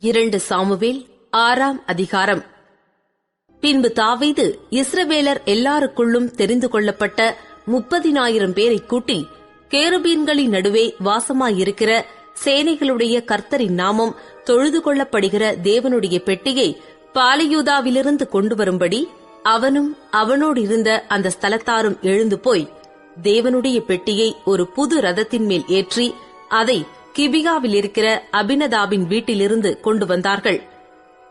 2 Samuel 6ஆம் அதிகாரம். பின்பு தாவீது இஸ்ரவேலர் எல்லாருக்குள்ளும் தெரிந்து கொள்ளப்பட்ட 30,000 பேரை கூட்டி, கேருபீன்களின் நடுவே வாசமாயிருக்கிற சேனைகளுடைய கர்த்தரின் நாமம் தொழுது கொள்ளப்படுகிற தேவனுடைய பெட்டியை பாலையூதாவிலிருந்து கொண்டு வரும்படி அவனும் அவனோடு இருந்த அந்த ஸ்தலத்தாரும் எழுந்து போய் தேவனுடைய பெட்டியை ஒரு புது ரதத்தின் மேல் ஏற்றி அதை கிபியாவில் இருக்கிற அபினதாபின் வீட்டிலிருந்து கொண்டு வந்தார்கள்.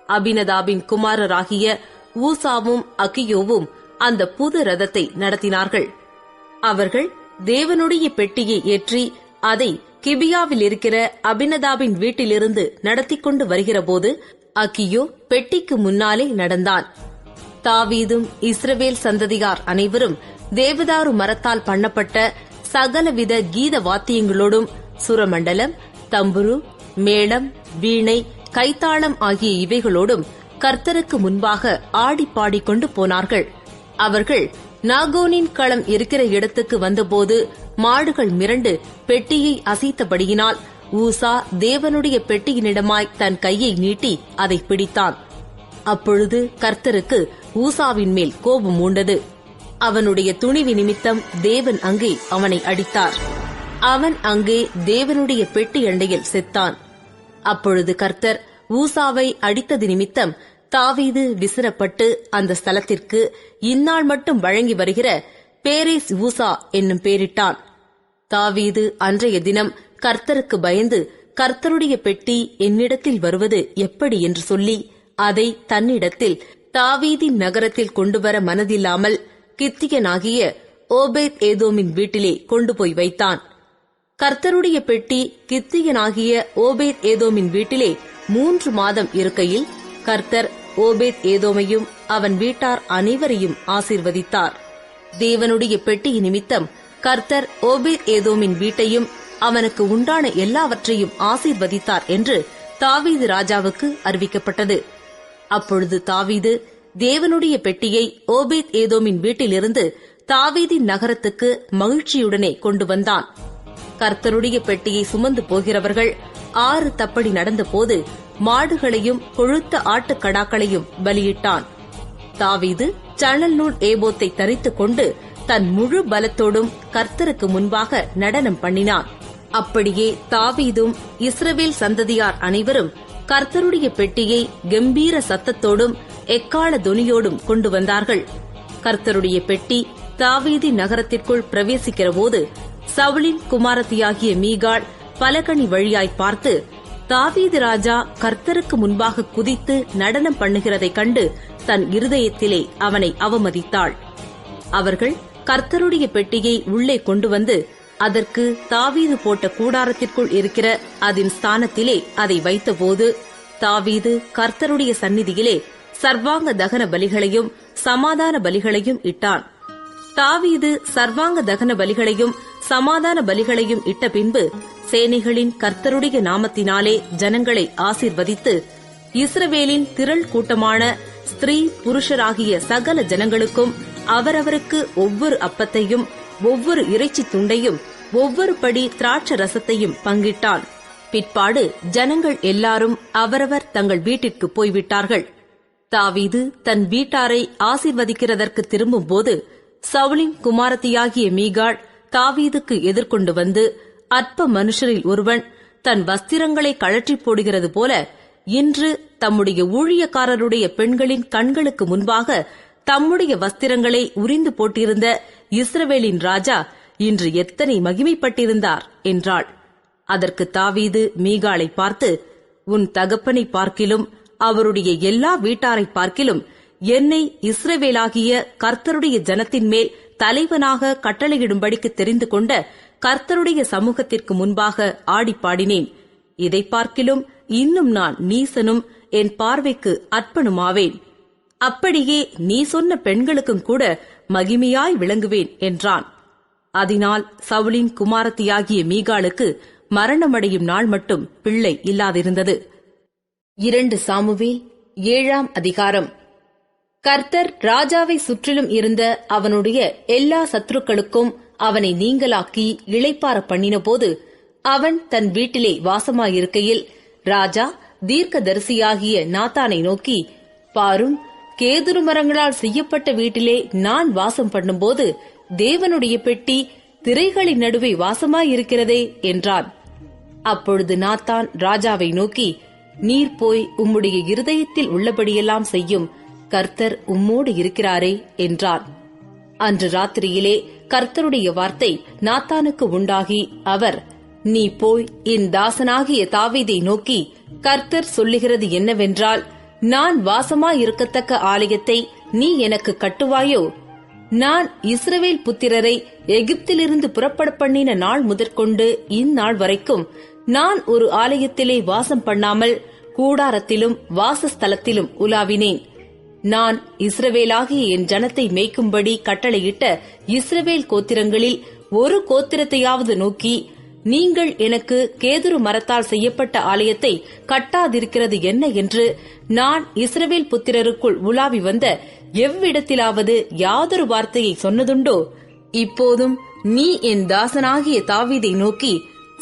அபினதாபின் குமாரராகிய ஊசாவும் அகியோவும் அந்த புது ரதத்தை நடத்தினார்கள். அவர்கள் தேவனுடைய பெட்டியை ஏற்றி அதை கிபியாவில் இருக்கிற அபினதாபின் வீட்டிலிருந்து நடத்தி கொண்டு வருகிறபோது அகியோ பெட்டிக்கு முன்னாலே நடந்தான். தாவீதும் இஸ்ரவேல் சந்ததியார் அனைவரும் தேவதாரு மரத்தால் பண்ணப்பட்ட சகலவித கீத வாத்தியங்களோடும் சுரமண்டலம், தம்புரு, மேளம், வீணை, கைத்தாளம் ஆகிய இவைகளோடும் கர்த்தருக்கு முன்பாக ஆடி பாடிக்கொண்டு போனார்கள். அவர்கள் நாகோனின் களம் இருக்கிற இடத்துக்கு வந்தபோது மாடுகள் மிரண்டு பெட்டியை அசைத்தபடியினால் ஊசா தேவனுடைய பெட்டியினிடமாய் தன் கையை நீட்டி அதை பிடித்தான். அப்பொழுது கர்த்தருக்கு ஊசாவின் மேல் கோபம் மூண்டது. அவனுடைய துணிவு நிமித்தம் தேவன் அங்கே அவனை அடித்தார். அவன் அங்கே தேவனுடைய பெட்டி அண்டையில் செத்தான். அப்பொழுது கர்த்தர் ஊசாவை அடித்தது நிமித்தம் தாவீது விசிறப்பட்டு அந்த ஸ்தலத்திற்கு இந்நாள் மட்டும் வழங்கி வருகிற பேரேஸ் ஊசா என்னும் பேரிட்டான். தாவீது அன்றைய தினம் கர்த்தருக்கு பயந்து கர்த்தருடைய பெட்டி என்னிடத்தில் வருவது எப்படி என்று சொல்லி அதை தன்னிடத்தில் தாவீதின் நகரத்தில் கொண்டுவர மனதில்லாமல் கித்தியனாகிய ஓபேத் ஏதோமின் வீட்டிலே கொண்டு போய் வைத்தான். கர்த்தருடைய பெட்டி கித்தியனாகிய ஓபேத் ஏதோமின் வீட்டிலே 3 மாதம் இருக்கையில் கர்த்தர் ஓபேத் ஏதோமையும் அவன் வீட்டார் அனைவரையும் ஆசீர்வதித்தார். தேவனுடைய பெட்டி நிமித்தம் கர்த்தர் ஓபேத் ஏதோமின் வீட்டையும் அவனுக்கு உண்டான எல்லாவற்றையும் ஆசீர்வதித்தார் என்று தாவீது ராஜாவுக்கு அறிவிக்கப்பட்டது. அப்பொழுது தாவீது தேவனுடைய பெட்டியை ஓபேத் ஏதோமின் வீட்டிலிருந்து தாவீதின் நகரத்துக்கு மகிழ்ச்சியுடனே கொண்டு வந்தான். கர்த்தருடைய பெட்டியை சுமந்து போகிறவர்கள் 6 தப்படி நடந்தபோது மாடுகளையும் கொழுத்த ஆட்டுக்கடாக்களையும் பலியிட்டான். தாவீது சணல் நூல் ஏபோத்தை தரித்துக் கொண்டு தன் முழு பலத்தோடும் கர்த்தருக்கு முன்பாக நடனம் பண்ணினான். அப்படியே தாவீதும் இஸ்ரவேல் சந்ததியார் அனைவரும் கர்த்தருடைய பெட்டியை கம்பீர சத்தத்தோடும் எக்காள தொனியோடும் கொண்டு வந்தார்கள். கர்த்தருடைய பெட்டி தாவீதின் நகரத்திற்குள் பிரவேசிக்கிற போது சவுலின் குமாரத்தியாகிய மீகாள் பலகணி வழியாய் பார்த்து தாவீது ராஜா கர்த்தருக்கு முன்பாக குதித்து நடனம் பண்ணுகிறதைக் கண்டு தன் இருதயத்திலே அவனை அவமதித்தாள். அவர்கள் கர்த்தருடைய பெட்டியை உள்ளே கொண்டு வந்து அதற்கு தாவீது போட்ட கூடாரத்திற்குள் இருக்கிற அதன் ஸ்தானத்திலே அதை வைத்தபோது தாவீது கர்த்தருடைய சந்நிதியிலே சர்வாங்க தகன பலிகளையும் சமாதான பலிகளையும் இட்டான். தாவீது சர்வாங்க தகன பலிகளையும் சமாதான பலிகளையும் இட்ட பின்பு சேனைகளின் கர்த்தருடைய நாமத்தினாலே ஜனங்களை ஆசீர்வதித்து இஸ்ரவேலின் திரள் கூட்டமான ஸ்திரீ புருஷராகிய சகல ஜனங்களுக்கும் அவரவருக்கு ஒவ்வொரு அப்பத்தையும் ஒவ்வொரு இறைச்சி துண்டையும் ஒவ்வொரு படி திராட்சை ரசத்தையும் பங்கிட்டான். பிற்பாடு ஜனங்கள் எல்லாரும் அவரவர் தங்கள் வீட்டிற்கு போய்விட்டார்கள். தாவீது தன் வீட்டாரை ஆசீர்வதிக்கிறதற்கு திரும்பும் போது சவுலின் குமாரத்தியாகிய மீகாள் தாவீதுக்கு எதிர்கொண்டு வந்து அற்ப மனுஷரில் ஒருவன் தன் வஸ்திரங்களை கழற்றி போடுகிறது போல இன்று தம்முடைய ஊழியக்காரருடைய பெண்களின் கண்களுக்கு முன்பாக தம்முடைய வஸ்திரங்களை உரிந்து போட்டிருந்த இஸ்ரவேலின் ராஜா இன்று எத்தனை மகிமைப்பட்டிருந்தார் என்றாள். அதற்கு தாவீது மீகாளை பார்த்து, உன் தகப்பனை பார்க்கிலும் அவருடைய எல்லா வீட்டாரை பார்க்கிலும் என்னை இஸ்ரவேலாகிய கர்த்தருடைய ஜனத்தின் மேல் தலைவனாக கட்டளையிடும்படிக்கு தெரிந்து கொண்ட கர்த்தருடைய சமூகத்திற்கு முன்பாக ஆடிப்பாடினேன். இதை பார்க்கிலும் இன்னும் நான் நீசனும் என் பார்வைக்கு அற்பனுமாவேன். அப்படியே நீ சொன்ன பெண்களுக்கும் கூட மகிமையாய் விளங்குவேன் என்றான். அதனால் சவுலின் குமாரத்தியாகிய மீகாளுக்கு மரணமடையும் நாள் மட்டும் பிள்ளை இல்லாதிருந்தது. 2 சாமுவேல் 7ஆம் அதிகாரம். கர்த்தர் ராஜாவை சுற்றிலும் இருந்த அவனுடைய எல்லா சத்துருக்களுக்கும் அவனை நீங்கலாக்கி இளைப்பாற பண்ணினபோது அவன் தன் வீட்டிலே வாசமாயிருக்கையில் ராஜா தீர்க்கதரிசியாகிய நாத்தானை நோக்கி, பாரும், கேதுரு மரங்களால் செய்யப்பட்ட வீட்டிலே நான் வாசம் பண்ணும்போது தேவனுடைய பெட்டி திரைகளின் நடுவே வாசமாயிருக்கிறதே என்றான். அப்பொழுது நாத்தான் ராஜாவை நோக்கி, நீர் போய் உம்முடைய இருதயத்தில் உள்ளபடியெல்லாம் செய்யும், கர்த்தர் உம்மோடு இருக்கிறாரே என்றான். அன்று ராத்திரியிலே கர்த்தருடைய வார்த்தை நாத்தானுக்கு உண்டாகி, அவர், நீ போய் என் தாசனாகிய தாவீதை நோக்கி, கர்த்தர் சொல்லுகிறது என்னவென்றால், நான் வாசமாயிருக்கத்தக்க ஆலயத்தை நீ எனக்கு கட்டுவாயோ? நான் இஸ்ரவேல் புத்திரரை எகிப்திலிருந்து புறப்பட பண்ணின நாள் முதற்கொண்டு இந்நாள் வரைக்கும் நான் ஒரு ஆலயத்திலே வாசம் பண்ணாமல் கூடாரத்திலும் வாசஸ்தலத்திலும் உலாவினேன். நான் இஸ்ரவேலாகிய என் ஜனத்தை மேய்க்கும்படி கட்டளையிட்ட இஸ்ரவேல் கோத்திரங்களில் ஒரு கோத்திரத்தையாவது நோக்கி, நீங்கள் எனக்கு கேதுரு மரத்தால் செய்யப்பட்ட ஆலயத்தை கட்டாதிருக்கிறது என்ன என்று நான் இஸ்ரவேல் புத்திரருக்குள் உலாவி வந்த எவ்விடத்திலாவது யாதொரு வார்த்தையை சொன்னதுண்டோ? இப்போதும் நீ என் தாசனாகிய தாவீதை நோக்கி,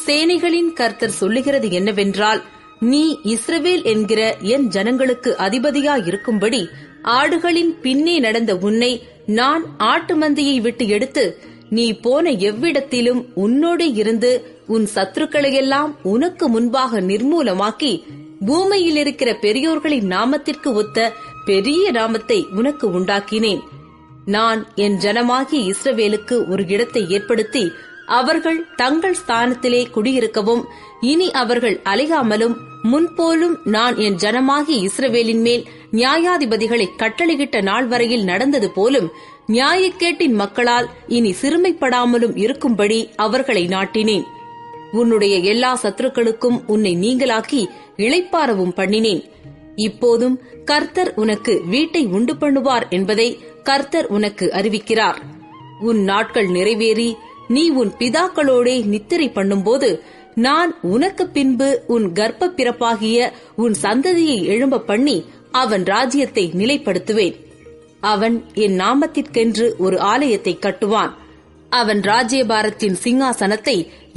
சேனைகளின் கர்த்தர் சொல்லுகிறது என்னவென்றால், நீ இஸ்ரவேல் என்கிற என் ஜனங்களுக்கு அதிபதியாயிருக்கும்படி ஆடுகளின் பின்னே நடந்த உன்னை நான் ஆட்டு மந்தையை விட்டு எடுத்து, நீ போன எவ்விடத்திலும் உன்னோடு இருந்து உன் சத்துருக்களையெல்லாம் உனக்கு முன்பாக நிர்மூலமாக்கி, பூமியில் இருக்கிற பெரியோர்களின் நாமத்திற்கு ஒத்த பெரிய நாமத்தை உனக்கு உண்டாக்கினேன். நான் என் ஜனமாகிய இஸ்ரவேலுக்கு ஒரு இடத்தை ஏற்படுத்தி அவர்கள் தங்கள் ஸ்தானத்திலே குடியிருக்கவும், இனி அவர்கள் அலையாமலும், முன்போலும் நான் என் ஜனமாகிய இஸ்ரவேலின் மேல் நியாயாதிபதிகளை கட்டளையிட்ட நாள் வரையில் நடந்தது போலும் நியாயக்கேட்டின் மக்களால் இனி சிறுமைப்படாமலும் இருக்கும்படி அவர்களை நாட்டினேன். உன்னுடைய எல்லா சத்துருக்களுக்கும் உன்னை நீங்களாக்கி இளைப்பாறவும் பண்ணினேன். இப்போதும் கர்த்தர் உனக்கு வீட்டை உண்டு பண்ணுவார் என்பதை கர்த்தர் உனக்கு அறிவிக்கிறார். உன் நாட்கள் நிறைவேறி நீ உன் பிதாக்களோடே நித்திரை பண்ணும்போது நான் உனக்கு பின்பு உன் கர்ப்ப பிறப்பாகிய உன் சந்ததியை எழும்ப பண்ணி அவன் ராஜ்யத்தை நிலைப்படுத்துவேன். அவன் என் நாமத்திற்கென்று ஒரு ஆலயத்தை கட்டுவான். அவன் ராஜ்யபாரத்தின் சிங்காசனத்தை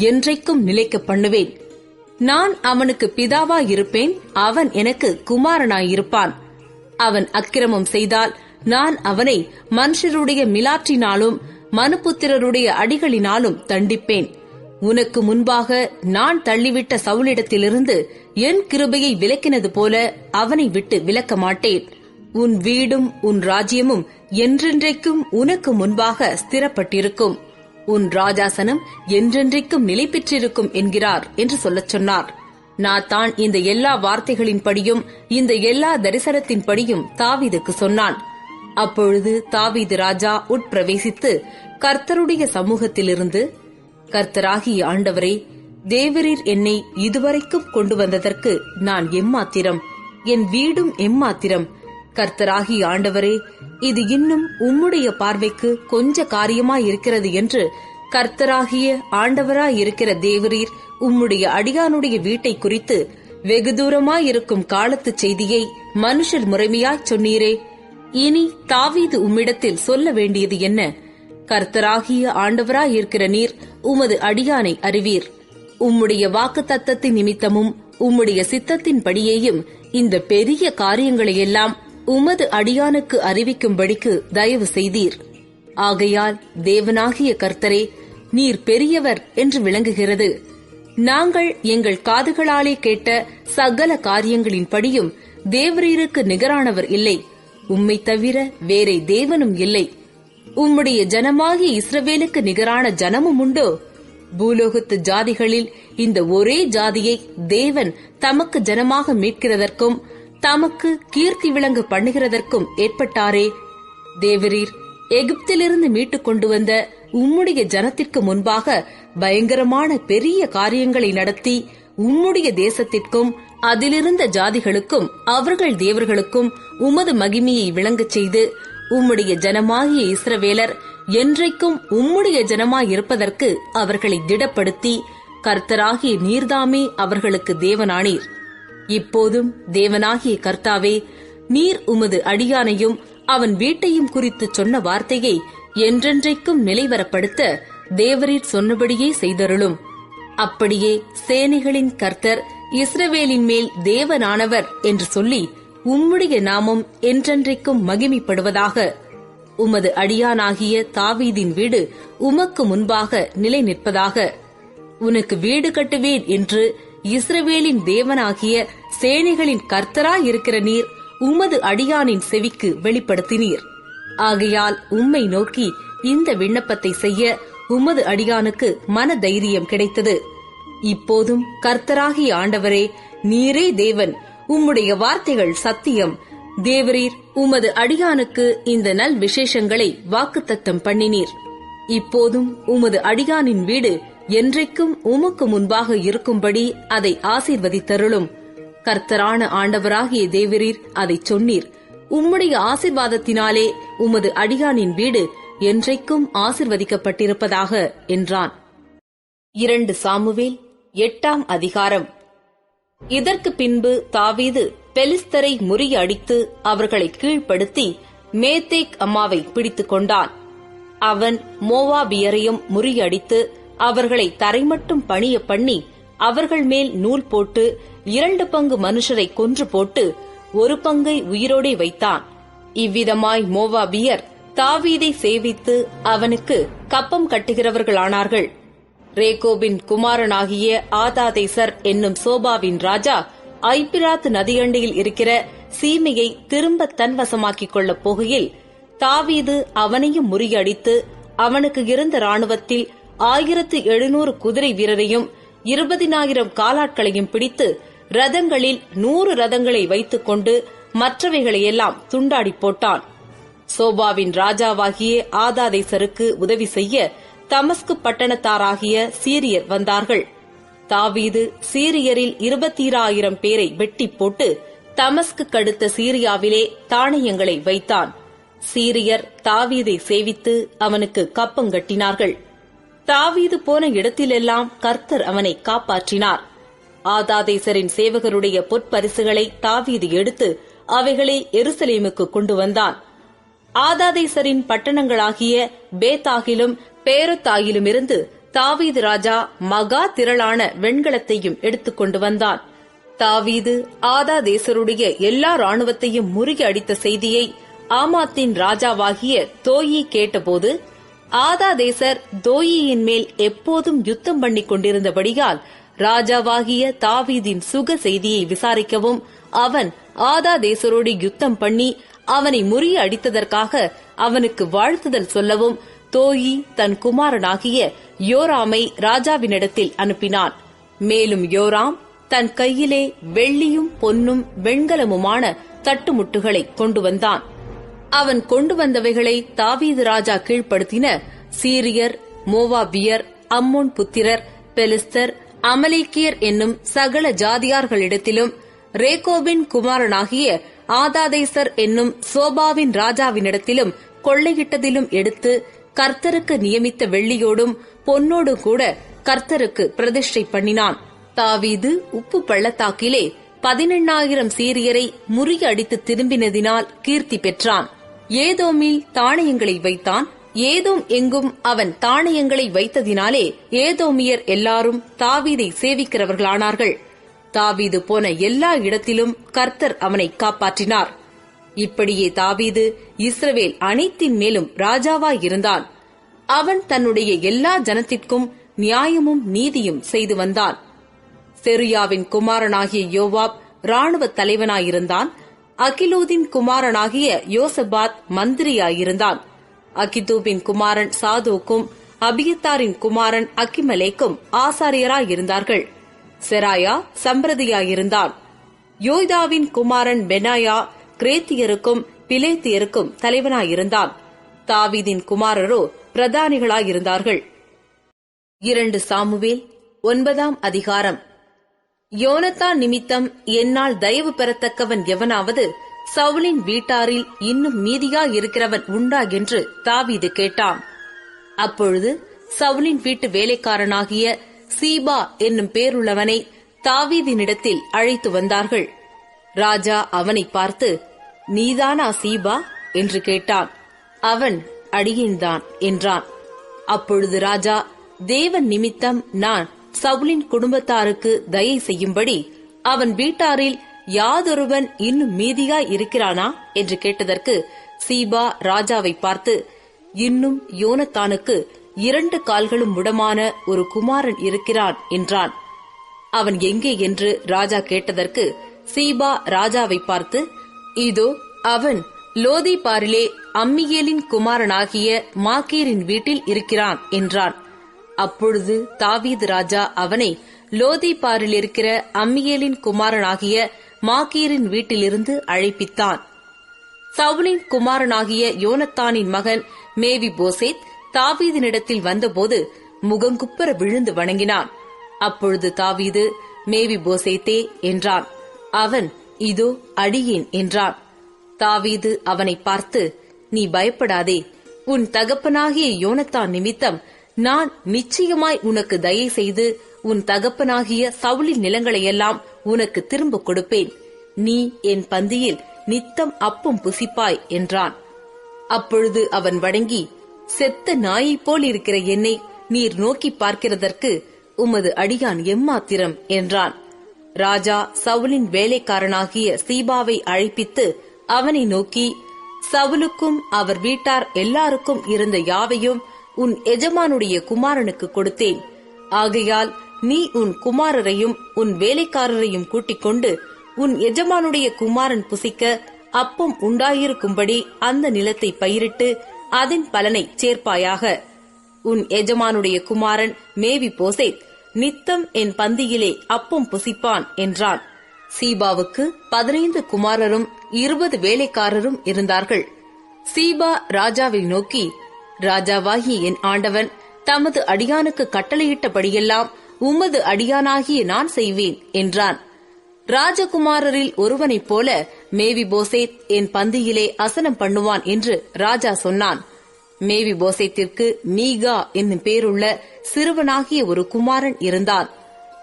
என்றைக்கும் நிலைக்க பண்ணுவேன். நான் அவனுக்கு பிதாவாயிருப்பேன், அவன் எனக்கு குமாரனாயிருப்பான். அவன் அக்கிரமம் செய்தால் நான் அவனை மனுஷருடைய மிலாற்றினாலும் மனுபுத்திரருடைய அடிகளினாலும் தண்டிப்பேன். உனக்கு முன்பாக நான் தள்ளிவிட்ட சவுலிடத்திலிருந்து என் கிருபையை விலக்கினது போல அவனை விட்டு விலக்க மாட்டேன். உன் வீடும் உன் ராஜ்யமும் என்றென்றைக்கும் உனக்கு முன்பாக ஸ்திரப்பட்டிருக்கும். உன் ராஜாசனம் என்றென்றைக்கும் நிலை பெற்றிருக்கும் என்கிறார் என்று சொல்லச் சொன்னார். நாத்தான் இந்த எல்லா வார்த்தைகளின்படியும் இந்த எல்லா தரிசனத்தின்படியும் தாவீதுக்கு சொன்னான். அப்பொழுது தாவீது ராஜா உட்பிரவேசித்து கர்த்தருடைய சமூகத்திலிருந்து, கர்த்தராகிய ஆண்டவரே, தேவரீர் என்னை இதுவரைக்கும் கொண்டு வந்ததற்கு நான் எம்மாத்திரம், என் வீடும் எம்மாத்திரம். கர்த்தராகிய ஆண்டவரே, இது இன்னும் உம்முடைய பார்வைக்கு கொஞ்ச காரியமாயிருக்கிறது என்று கர்த்தராகிய ஆண்டவராயிருக்கிற தேவரீர் உம்முடைய அடியானுடைய வீட்டை குறித்து வெகு தூரமாயிருக்கும் காலத்து செய்தியை மனுஷர் முறைமையாய்ச் சொன்னீரே. இனி தாவீது உம்மிடத்தில் சொல்ல வேண்டியது என்ன? கர்த்தராகிய ஆண்டவராயிருக்கிற நீர் உமது அடியானை அறிவீர். உம்முடைய வாக்கு தத்தத்தின் நிமித்தமும் உம்முடைய சித்தத்தின்படியேயும் இந்த பெரிய காரியங்களையெல்லாம் உமது அடியானுக்கு அறிவிக்கும்படிக்கு தயவு செய்தீர். ஆகையால் தேவனாகிய கர்த்தரே, நீர் பெரியவர் என்று விளங்குகிறது. நாங்கள் எங்கள் காதுகளாலே கேட்ட சகல காரியங்களின்படியும் தேவரீருக்கு நிகரானவர் இல்லை, உம்மை தவிர வேறே தேவனும் இல்லை. உம்முடைய ஜனமாகிய இஸ்ரவேலுக்கு நிகரான ஜனமும் உண்டோ? பூலோகத்து ஜாதிகளில் இந்த ஒரே ஜாதியை தேவன் தமக்கு ஜனமாக மீட்கிறதற்கும் தமக்கு கீர்த்தி விளங்க பண்ணுகிறதற்கும் ஏற்பட்டாரே. தேவரீர் எகிப்திலிருந்து மீட்டுக் கொண்டு வந்த உம்முடைய ஜனத்திற்கு முன்பாக பயங்கரமான பெரிய காரியங்களை நடத்தி உம்முடைய தேசத்திற்கும் அதிலிருந்த ஜாதிகளுக்கும் அவர்கள் தேவர்களுக்கும் உமது மகிமையை விளங்கச் செய்து உம்முடைய ஜனமாகிய இஸ்ரவேலர் என்றைக்கும் உம்முடைய ஜனமாயிருப்பதற்கு அவர்களை திடப்படுத்தி கர்த்தராகிய நீர்தாமே அவர்களுக்கு தேவனானீர். இப்போதும் தேவனாகிய கர்த்தாவே, நீர் உமது அடியானையும் அவன் வீட்டையும் குறித்து சொன்ன வார்த்தையை என்றென்றைக்கும் நிலைவரப்படுத்த தேவரீர் சொன்னபடியே செய்தருளும். அப்படியே சேனைகளின் கர்த்தர் இஸ்ரவேலின் மேல் தேவனானவர் என்று சொல்லி உம்முடைய நாமம் என்றென்றைக்கும் மகிமைப்படுவதாக. உமது அடியானாகிய தாவீதின் வீடு உமக்கு முன்பாக நிலை நிற்பதாக. உனக்கு வீடு கட்டுவேன் என்று இஸ்ரவேலின் தேவனாகிய சேனைகளின் கர்த்தராயிருக்கிற நீர் உமது அடியானின் செவிக்கு வெளிப்படுத்தினீர். ஆகையால் உம்மை நோக்கி இந்த விண்ணப்பத்தை செய்ய உமது அடியானுக்கு மன தைரியம் கிடைத்தது. இப்போதும் கர்த்தராகிய ஆண்டவரே, நீரே தேவன், உம்முடைய வார்த்தைகள் சத்தியம். தேவரீர் உமது அடியானுக்கு இந்த நல் விசேஷங்களை வாக்குத்தத்தம் பண்ணினீர். இப்போதும் உமது அடியானின் வீடு என்றைக்கும் உமக்கு முன்பாக இருக்கும்படி அதை ஆசீர்வதித்தருளும். கர்த்தரான ஆண்டவராகிய தேவரீர் அதை சொன்னீர். உம்முடைய ஆசீர்வாதத்தினாலே உமது அடியானின் வீடு என்றைக்கும் ஆசீர்வதிக்கப்பட்டிருப்பதாக என்றான். 2 சாமுவேல் 8ஆம் அதிகாரம். இதற்கு பின்பு தாவீது பெலிஸ்தரை முறியடித்து அவர்களை கீழ்ப்படுத்தி மேத்தேக் அம்மாவை பிடித்துக் கொண்டான். அவன் மோவாபியரையும் முறியடித்து அவர்களை தரைமட்டும் பணிய பண்ணி அவர்கள் மேல் நூல் போட்டு 2 பங்கு மனுஷரை கொன்று போட்டு 1 பங்கை உயிரோடே வைத்தான். இவ்விதமாய் மோவாபியர் தாவீதை சேவித்து அவனுக்கு கப்பம் கட்டுகிறவர்களானார்கள். ரேகோபின் குமாரனாகிய ஆதாதேசர் என்னும் சோபாவின் ராஜா ஐபிராத் நதியண்டையில் இருக்கிற சீமையை திரும்ப தன்வசமாக்கிக் கொள்ளப் போகையில் தாவீது அவனையும் முறியடித்து அவனுக்கு இருந்த ராணுவத்தில் 1700 குதிரை வீரரையும் 20,000 காலாட்களையும் பிடித்து ரதங்களில் 100 ரதங்களை வைத்துக் கொண்டு மற்றவைகளையெல்லாம் துண்டாடி போட்டான். சோபாவின் ராஜாவாகிய ஆதாதேசருக்கு உதவி செய்ய தமஸ்கு பட்டணத்தாராகிய சீரியர் வந்தார்கள். தாவீது சீரியரில் 20,000 பேரை வெட்டி போட்டு தமஸ்கு கடுத்த சீரியாவிலே தானியங்களை வைத்தான். சீரியர் தாவீதை சேவித்து அவனுக்கு கப்பங்கட்டினார்கள். தாவீது போன இடத்திலெல்லாம் கர்த்தர் அவனை காப்பாற்றினார். ஆதாதேசரின் சேவகருடைய பொற்பரிசுகளை தாவீது எடுத்து அவைகளை எருசலேமுக்கு கொண்டு வந்தான். ஆதாதேசரின் பட்டணங்களாகிய பேத்தாகிலும் பேரத்தாயிலுமிருந்து தாவீது ராஜா மகா திரளான வெண்கலத்தையும் எடுத்துக் கொண்டு வந்தான். தாவீது ஆதாதேசருடைய எல்லா ராணுவத்தையும் முறியடித்த செய்தியை ஆமாத்தின் ராஜாவாகிய தோயி கேட்டபோது, ஆதாதேசர் தோயியின் மேல் எப்போதும் யுத்தம் பண்ணிக் கொண்டிருந்தபடியால் ராஜாவாகிய தாவீதின் சுக செய்தியை விசாரிக்கவும் அவன் ஆதாதேசரோடு யுத்தம் பண்ணி அவனை முறியடித்ததற்காக அவனுக்கு வாழ்த்துதல் சொல்லவும் தோயி தன் குமாரனாகிய யோராமை ராஜாவினிடத்தில் அனுப்பினான். மேலும் யோராம் தன் கையிலே வெள்ளியும் பொன்னும் வெண்கலமுமான தட்டுமுட்டுகளை கொண்டு வந்தான். அவன் கொண்டு வந்தவைகளை தாவீது ராஜா கீழ்ப்படுத்தின சீரியர், மோவாபியர், அம்மோன் புத்திரர், பெலிஸ்தர், அமலேக்கியர் என்னும் சகல ஜாதியார்களிடத்திலும் ரேகோபின் குமாரனாகிய ஆதாதேசர் என்னும் சோபாவின் ராஜாவினிடத்திலும் கொள்ளையிட்டதிலும் எடுத்து கர்த்தருக்கு நியமித்த வெள்ளியோடும் பொன்னோடும் கூட கர்த்தருக்கு பிரதிஷ்டை பண்ணினான். தாவீது உப்பு பள்ளத்தாக்கிலே 18,000 சீரியரை முறியடித்து திரும்பினதினால் கீர்த்தி பெற்றான். ஏதோமில் தானியங்களை வைத்தான். ஏதோம் எங்கும் அவன் தானியங்களை வைத்ததினாலே ஏதோமியர் எல்லாரும் தாவீதை சேவிக்கிறவர்களானார்கள். தாவீது போன எல்லா இடத்திலும் கர்த்தர் அவனை காப்பாற்றினார். இப்படியே தாவீது இஸ்ரவேல் அனைத்தின் மேலும் ராஜாவாயிருந்தான். அவன் தன்னுடைய எல்லா ஜனத்திற்கும் நியாயமும் நீதியும் செய்து வந்தான். செருயாவின் குமாரனாகிய யோவாப் ராணுவ தலைவனாயிருந்தான். அகிலூதின் குமாரனாகிய யோசபாத் மந்திரியாயிருந்தான். அகிதூபின் குமாரன் சாதோக்கும் அபியத்தாரின் குமாரன் அகிமலேக்கும் ஆசாரியராயிருந்தார்கள். செராயா சம்பிரதியாயிருந்தான். யோய்தாவின் குமாரன் பெனாயா கிரேத்தியருக்கும் பிலேத்தியருக்கும் தலைவனாயிருந்தான். தாவீதின் குமாரரோ பிரதானிகளாயிருந்தார்கள். 2 சாமுவேல் 9ஆம் அதிகாரம். யோனத்தான் நிமித்தம் என்னால் தயவு பெறத்தக்கவன் எவனாவது சவுலின் வீட்டாரில் இன்னும் மீதியாயிருக்கிறவன் உண்டா என்று தாவீது கேட்டான். அப்பொழுது சவுலின் வீட்டு வேலைக்காரனாகிய சீபா என்னும் பேருள்ளவனை தாவீதினிடத்தில் அழைத்து வந்தார்கள். ராஜா அவனை பார்த்து, நீதானா சீபா என்று கேட்டான். அவன், அடியேன்தான் என்றான். அப்பொழுது ராஜா, தேவன் நிமித்தம் நான் சவுலின் குடும்பத்தாருக்கு தயை செய்யும்படி அவன் வீட்டாரில் யாதொருவன் இன்னும் மீதியாய் இருக்கிறானா என்று கேட்டதற்கு சீபா ராஜாவை பார்த்து, இன்னும் யோனத்தானுக்கு 2 கால்களும் முடமான ஒரு குமாரன் இருக்கிறான் என்றான். அவன் எங்கே என்று ராஜா கேட்டதற்கு சீபா ராஜாவை பார்த்து, இதோ அவன் லோதிபாரிலே அம்மியேலின் குமாரனாகிய மாக்கீரின் வீட்டில் இருக்கிறான் என்றான். அப்பொழுது தாவீது ராஜா அவனை லோதிபாரில் இருக்கிற அம்மியேலின் குமாரனாகிய மாக்கீரின் வீட்டிலிருந்து அழைப்பித்தான். சவுலின் குமாரனாகிய யோனத்தானின் மகன் மேவி போசேத் தாவீதினிடத்தில் வந்தபோது முகங்குப்புற விழுந்து வணங்கினான். அப்பொழுது தாவீது, மேவி போசேத்தே என்றான். அவன், இதோ அடியேன் என்றான். தாவீது அவனை பார்த்து, நீ பயப்படாதே, உன் தகப்பனாகிய யோனத்தான் நிமித்தம் நான் நிச்சயமாய் உனக்கு தயை செய்து உன் தகப்பனாகிய சவுலின் நிலங்களையெல்லாம் உனக்கு திரும்ப கொடுப்பேன். நீ என் பந்தியில் நித்தம் அப்பம் புசிப்பாய் என்றான். அப்பொழுது அவன் வணங்கி, செத்த நாயைப் போல் இருக்கிற என்னை நீர் நோக்கி பார்க்கிறதற்கு உமது அடியான் எம்மாத்திரம் என்றான். ராஜா சவுலின் வேலைக்காரனாகிய சீபாவை அழைப்பித்து அவனை நோக்கி, சவுலுக்கும் அவர் வீட்டார் எல்லாருக்கும் இருந்த யாவையும் உன் எஜமானுடைய குமாரனுக்கு கொடுத்தேன். ஆகையால் நீ உன் குமாரரையும் உன் வேலைக்காரரையும் கூட்டிக் கொண்டு உன் எஜமானுடைய குமாரன் புசிக்க அப்பம் உண்டாயிருக்கும்படி அந்த நிலத்தை பயிரிட்டு அதன் பலனை சேர்ப்பாயாக. உன் எஜமானுடைய குமாரன் மேவி போசேத் நித்தம் என் பந்தியிலே அப்பம் புசிப்பான் என்றான். சீபாவுக்கு 15 குமாரரும் 20 வேலைக்காரரும் இருந்தார்கள். சீபா ராஜாவை நோக்கி, ராஜாவாகிய என் ஆண்டவன் தமது அடியானுக்கு கட்டளையிட்டபடியெல்லாம் உமது அடியானாகிய நான் செய்வேன் என்றான். ராஜகுமாரரில் ஒருவனைப் போல மேவி போசேத் என் பந்தியிலே அசனம் பண்ணுவான் என்று ராஜா சொன்னான். மேவி போசேத்திற்கு மீகா என்னும் பேருள்ள சிறுவனாகிய ஒரு குமாரன் இருந்தான்.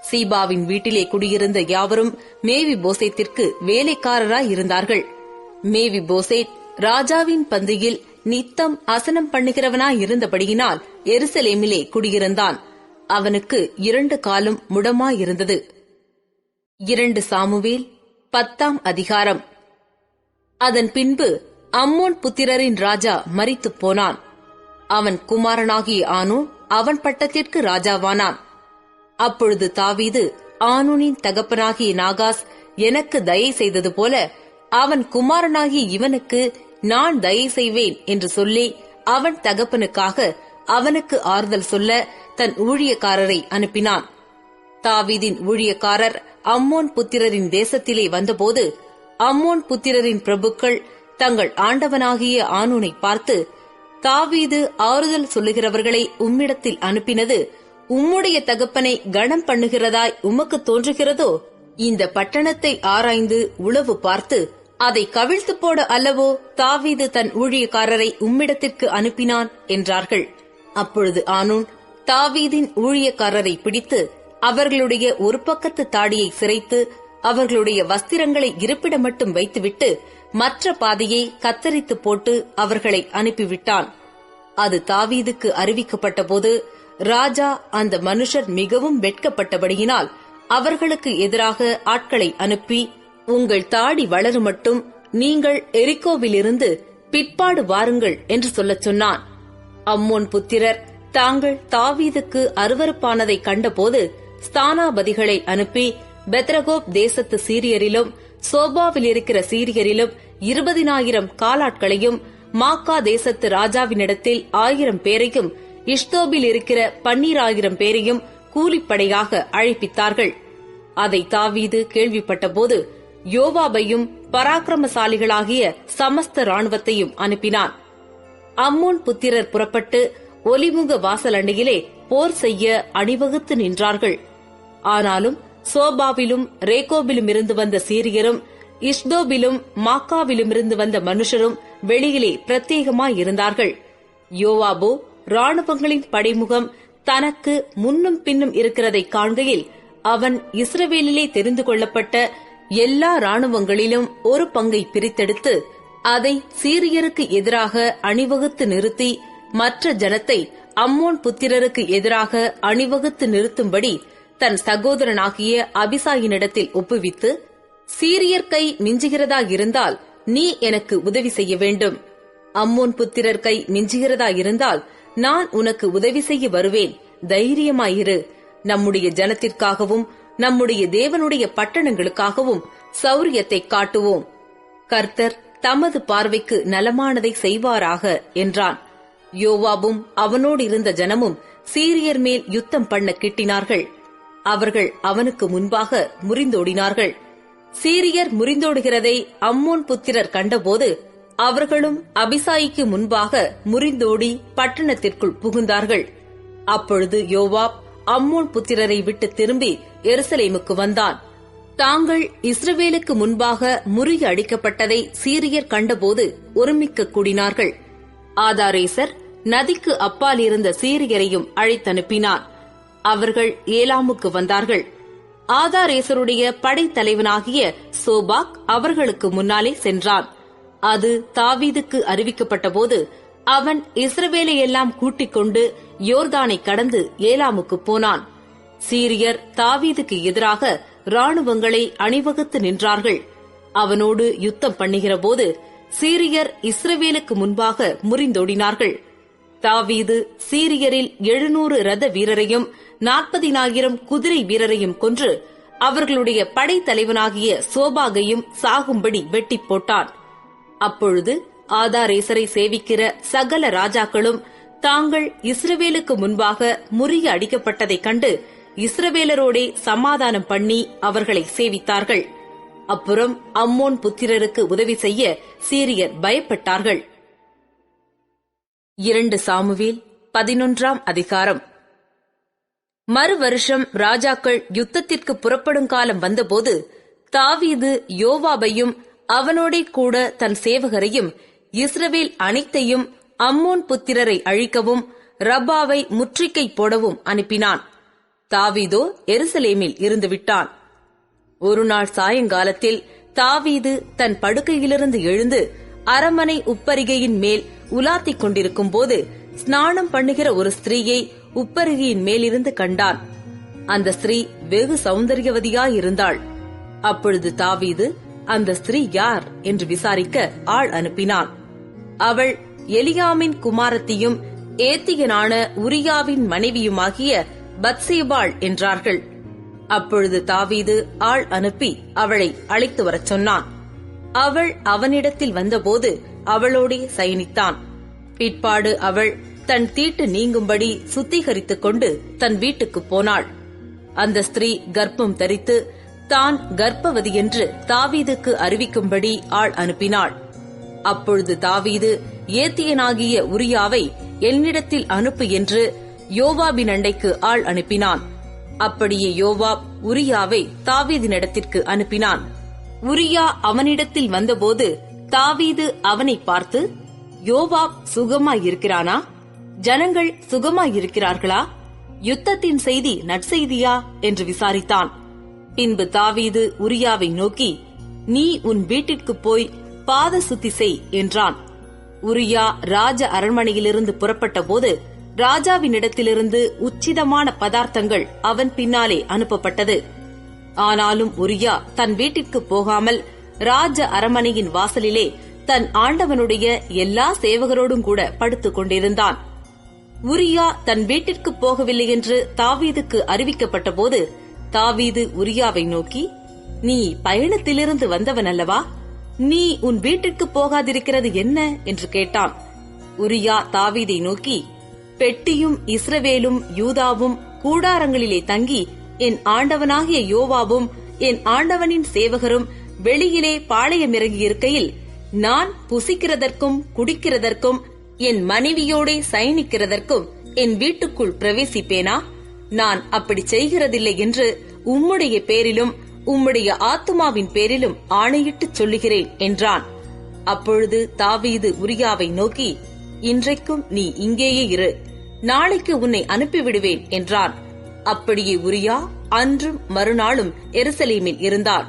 சீபாவின் வீட்டிலே குடியிருந்த யாவரும் மேவி போசேத்திற்கு வேலைக்காரராய் இருந்தார்கள். மேவி போசேத் ராஜாவின் பந்தியில் நித்தம் அசனம் பண்ணுகிறவனாய் இருந்தபடியினால் எருசலேமிலே குடியிருந்தான். அவனுக்கு 2 காலும் முடமாயிருந்தது. 2 சாமுவேல் 10ஆம் அதிகாரம். அதன் பின்பு அம்மோன் புத்திரரின் ராஜா மரித்துப் போனான். அவன் குமாரனாகிய ஆனூன் அவன் பட்டத்திற்கு ராஜாவானான். அப்பொழுது தாவீது, ஆனூனின் தகப்பனாகிய நாகாஸ் எனக்கு தயை செய்தது போல அவன் குமாரனாகிய இவனுக்கு நான் தயை செய்வேன் என்று சொல்லி அவன் தகப்பனுக்காக அவனுக்கு ஆறுதல் சொல்ல தன் ஊழியக்காரரை அனுப்பினான். தாவீதின் ஊழியக்காரர் அம்மோன் புத்திரரின் தேசத்திலே வந்தபோது அம்மோன் புத்திரரின் பிரபுக்கள் தங்கள் ஆண்டவனாகிய ஆனூனை பார்த்து, தாவீது ஆறுதல் சொல்லுகிறவர்களை உம்மிடத்தில் அனுப்பினது உம்முடைய தகப்பனை கனம் பண்ணுகிறதாய் உமக்கு தோன்றுகிறதோ? இந்த பட்டணத்தை ஆராய்ந்து உளவு பார்த்து அதை கவிழ்த்து போட அல்லவோ தாவீது தன் ஊழியக்காரரை உம்மிடத்திற்கு அனுப்பினான் என்றார்கள். அப்பொழுது ஆனூன் தாவீதின் ஊழியக்காரரை பிடித்து அவர்களுடைய ஒரு பக்கத்து தாடியை சிரைத்து அவர்களுடைய வஸ்திரங்களை இருப்பிட மட்டும் வைத்துவிட்டு மற்ற பாதியை கத்தரித்து போட்டு அவர்களை அனுப்பிவிட்டான். அது தாவீதுக்கு அறிவிக்கப்பட்ட போது ராஜா அந்த மனுஷர் மிகவும் வெட்கப்பட்டபடியினால் அவர்களுக்கு எதிராக ஆட்களை அனுப்பி, உங்கள் தாடி வளரும் மட்டும் நீங்கள் எரிகோவிலிருந்து பிற்பாடு வாருங்கள் என்று சொல்லச் சொன்னான். அம்மோன் புத்திரர் தாங்கள் தாவீதுக்கு அருவருப்பானதை கண்டபோது ஸ்தானாபதிகளை அனுப்பி பெத்ரகோப் தேசத்து சீரியரிலும் சோபாவில் இருக்கிற சீரியரிலும் 20,000 காலாட்களையும் மாக்கா தேசத்து ராஜாவினிடத்தில் 1000 பேரையும் இஷ்தோபில் இருக்கிற 12,000 பேரையும் கூலிப்படையாக அழைப்பித்தார்கள். அதை தாவீது கேள்விப்பட்டபோது யோவாபையும் பராக்கிரமசாலிகளாகிய சமஸ்த ராணுவத்தையும் அனுப்பினான். அம்மோன் புத்திரர் புறப்பட்டு ஒலிமுக வாசல் அண்டையிலே போர் செய்ய அணிவகுத்து நின்றார்கள். ஆனாலும் சோபாவிலும் ரேகோபிலும் இருந்து வந்த சீரியரும் இஷ்தோபிலும் மாக்காவிலுமிருந்து வந்த மனுஷரும் வெளியிலே பிரத்யேகமாயிருந்தார்கள். யோவாபோ ராணுவங்களின் படைமுகம் தனக்கு முன்னும் பின்னும் இருக்கிறதை காண்கையில் அவன் இஸ்ரவேலிலே தெரிந்து கொள்ளப்பட்ட எல்லா ராணுவங்களிலும் ஒரு பங்கை பிரித்தெடுத்து அதை சீரியருக்கு எதிராக அணிவகுத்து நிறுத்தி மற்ற ஜனத்தை அம்மோன் புத்திரருக்கு எதிராக அணிவகுத்து நிறுத்தும்படி தன் சகோதரனாகிய அபிசாயினிடத்தில் ஒப்புவித்து, சீரியர் கை மிஞ்சுகிறதா இருந்தால் நீ எனக்கு உதவி செய்ய வேண்டும். அம்மோன் புத்திரர் கை மிஞ்சுகிறதா இருந்தால் நான் உனக்கு உதவி செய்ய வருவேன். தைரியமாயிரு. நம்முடைய ஜனத்திற்காகவும் நம்முடைய தேவனுடைய பட்டணங்களுக்காகவும் சௌரியத்தை காட்டுவோம். கர்த்தர் தமது பார்வைக்கு நலமானதை செய்வாராக என்றான். யோவாபும் அவனோடு இருந்த ஜனமும் சீரியர் மேல் யுத்தம் பண்ண கிட்டினார்கள். அவர்கள் அவனுக்கு முன்பாக முறிந்தோடினார்கள். சீரியர் முறிந்தோடுகிறதை அம்மோன் புத்திரர் கண்டபோது அவர்களும் அபிசாயிக்கு முன்பாக முறிந்தோடி பட்டணத்திற்குள் புகுந்தார்கள். அப்பொழுது யோவாப் அம்மோன் புத்திரரை விட்டு திரும்பி எருசலேமுக்கு வந்தான். தாங்கள் இஸ்ரவேலுக்கு முன்பாக முறியடிக்கப்பட்டதை சீரியர் கண்டபோது ஒருமிக்க கூடினார்கள். ஆதாரேசர் நதிக்கு அப்பால் இருந்த சீரியரையும் அழைத்தனுப்பினார். அவர்கள் ஏலாமுக்கு வந்தார்கள். ஆதாரேசருடைய படைத்தலைவனாகிய சோபாக் அவர்களுக்கு முன்னாலே சென்றான். அது தாவீதுக்கு அறிவிக்கப்பட்டபோது அவன் இஸ்ரவேலையெல்லாம் கூட்டிக் கொண்டு யோர்தானை கடந்து ஏலாமுக்கு போனான். சீரியர் தாவீதுக்கு எதிராக இராணுவங்களை அணிவகுத்து நின்றார்கள். அவனோடு யுத்தம் பண்ணுகிற போது சீரியர் இஸ்ரவேலுக்கு முன்பாக முறிந்தோடினார்கள். தாவீது சீரியரில் 700 ரத வீரரையும் 40,000 குதிரை வீரரையும் கொன்று அவர்களுடைய படைத்தலைவனாகிய சோபாகையும் சாகும்படி வெட்டி போட்டான். அப்பொழுது ஆதாரேசரை சேவிக்கிற சகல ராஜாக்களும் தாங்கள் இஸ்ரவேலுக்கு முன்பாக முறிய அடிக்கப்பட்டதைக் கண்டு இஸ்ரவேலரோடே சமாதானம் பண்ணி அவர்களை சேவித்தார்கள். அப்புறம் அம்மோன் புத்திரருக்கு உதவி செய்ய சீரியர் பயப்பட்டார்கள். 2 சாமுவேல் 11ஆம் அதிகாரம். மறு வருஷம் ராஜாக்கள் யுத்தத்திற்கு புறப்படும் காலம் வந்தபோது தாவீது யோவாபையும் அவனோடே கூட தன் சேவகரையும் இஸ்ரவேல் அனைத்தையும் அம்மோன் புத்திரரை அழிக்கவும் ரப்பாவை முற்றுகை போடவும் அனுப்பினான். தாவீதோ எருசலேமில் இருந்துவிட்டான். ஒரு நாள் சாயங்காலத்தில் தாவீது தன் படுக்கையிலிருந்து எழுந்து அரமனை உப்பரிகையின் மேல் உலாத்திக் கொண்டிருக்கும் போது ஸ்நானம் பண்ணுகிற ஒரு ஸ்திரீயை உப்பரிகையின் மேலிருந்து கண்டான். அந்த ஸ்திரீ வெகு சௌந்தரியவதியாயிருந்தாள். அப்பொழுது தாவீது அந்த ஸ்திரீ யார் என்று விசாரிக்க ஆள் அனுப்பினான். அவள் எலியாமின் குமாரத்தியும் ஏத்தியனான உரியாவின் மனைவியுமாகிய பத்சேபாள் என்றார்கள். அப்பொழுது தாவீது ஆள் அனுப்பி அவளை அழைத்து வரச் சொன்னான். அவள் அவனிடத்தில் வந்தபோது அவளோடே சயனித்தான். பிற்பாடு அவள் தன் தீட்டு நீங்கும்படி சுத்திகரித்துக் கொண்டு தன் வீட்டுக்குப் போனாள். அந்த ஸ்திரீ கர்ப்பம் தரித்து தான் கர்ப்பவதி என்று தாவீதுக்கு அறிவிக்கும்படி ஆள் அனுப்பினாள். அப்பொழுது தாவீது ஏத்தியனாகிய உரியாவை என்னிடத்தில் அனுப்பு என்று யோவாபின் அண்டைக்கு ஆள் அனுப்பினான். அப்படியே யோவாப் உரியாவை தாவீதினிடத்திற்கு அனுப்பினான். உரியா அவனிடத்தில் வந்தபோது தாவீது அவனை பார்த்து, யோவாப் சுகமாயிருக்கிறானா? ஜனங்கள் சுகமாயிருக்கிறார்களா? யுத்தத்தின் செய்தி நற்செய்தியா என்று விசாரித்தான். பின்பு தாவீது உரியாவை நோக்கி, நீ உன் வீட்டிற்குப் போய் பாத சுத்தி செய் என்றான். உரியா ராஜ அரண்மனையிலிருந்து புறப்பட்ட போது ராஜாவினிடத்திலிருந்து உச்சிதமான பதார்த்தங்கள் அவன் பின்னாலே அனுப்பப்பட்டது. ஆனாலும் உரியா தன் வீட்டிற்கு போகாமல் ராஜ அரண்மனையின் வாசலிலே தன் ஆண்டவனுடைய எல்லா சேவகரோடும் கூட படுத்துக் கொண்டிருந்தான். உரியா தன் வீட்டிற்கு போகவில்லை என்று தாவீதுக்கு அறிவிக்கப்பட்ட போது தாவீது உரியாவை நோக்கி, நீ பயணத்திலிருந்து வந்தவன் அல்லவா? நீ உன் வீட்டிற்கு போகாதிருக்கிறது என்ன என்று கேட்டான். உரியா தாவீதை நோக்கி, பெட்டியும் இஸ்ரவேலும் யூதாவும் கூடாரங்களிலே தங்கி என் ஆண்டவனாகிய யோவாபும் என் ஆண்டவனின் சேவகரும் வெளியிலே பாளையமிறங்கியிருக்கையில் நான் புசிக்கிறதற்கும் குடிக்கிறதற்கும் என் மனைவியோடே சயனிக்கிறதற்கும் என் வீட்டுக்குள் பிரவேசிப்பேனா? நான் அப்படி செய்கிறதில்லை என்று உம்முடைய பேரிலும் உம்முடைய ஆத்துமாவின் பேரிலும் ஆணையிட்டுச் சொல்லுகிறேன் என்றான். அப்பொழுது தாவீது உரியாவை நோக்கி, இன்றைக்கும் நீ இங்கேயே இரு, நாளைக்கு உன்னை அனுப்பிவிடுவேன் என்றான். அப்படியே உரியா அன்றும் மறுநாளும் எருசலேமில் இருந்தார்.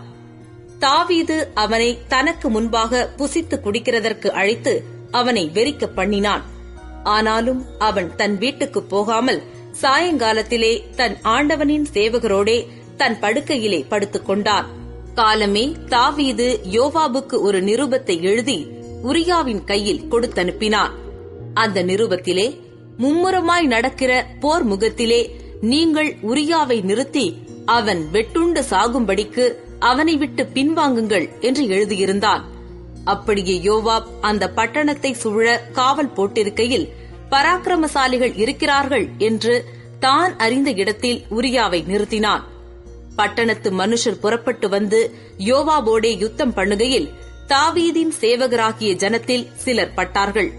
தாவீது அவனை தனக்கு முன்பாக புசித்து குடிக்கிறதற்கு அழைத்து அவனை வெறிக்க பண்ணினான். ஆனாலும் அவன் தன் வீட்டுக்கு போகாமல் சாயங்காலத்திலே தன் ஆண்டவனின் சேவகரோடே தன் படுக்கையிலே படுத்துக் கொண்டான். காலமே தாவீது யோவாபுக்கு ஒரு நிருபத்தை எழுதி உரியாவின் கையில் கொடுத்தனுப்பினான். அந்த நிருபத்திலே, மும்முரமாய் நடக்கிற போர் முகத்திலே நீங்கள் உரியாவை நிறுத்தி அவன் வெட்டுண்டு சாகும்படிக்கு அவனை விட்டு பின்வாங்குங்கள் என்று எழுதியிருந்தான். அப்படியே யோவாப் அந்த பட்டணத்தை சூழ காவல் போட்டிருக்கையில் பராக்கிரமசாலிகள் இருக்கிறார்கள் என்று தான் அறிந்த இடத்தில் உரியாவை நிறுத்தினான். பட்டணத்து மனுஷர் புறப்பட்டு வந்து யோவாபோடே யுத்தம் பண்ணுகையில் தாவீதின் சேவகராகிய ஜனத்தில் சிலர் பட்டார்கள்.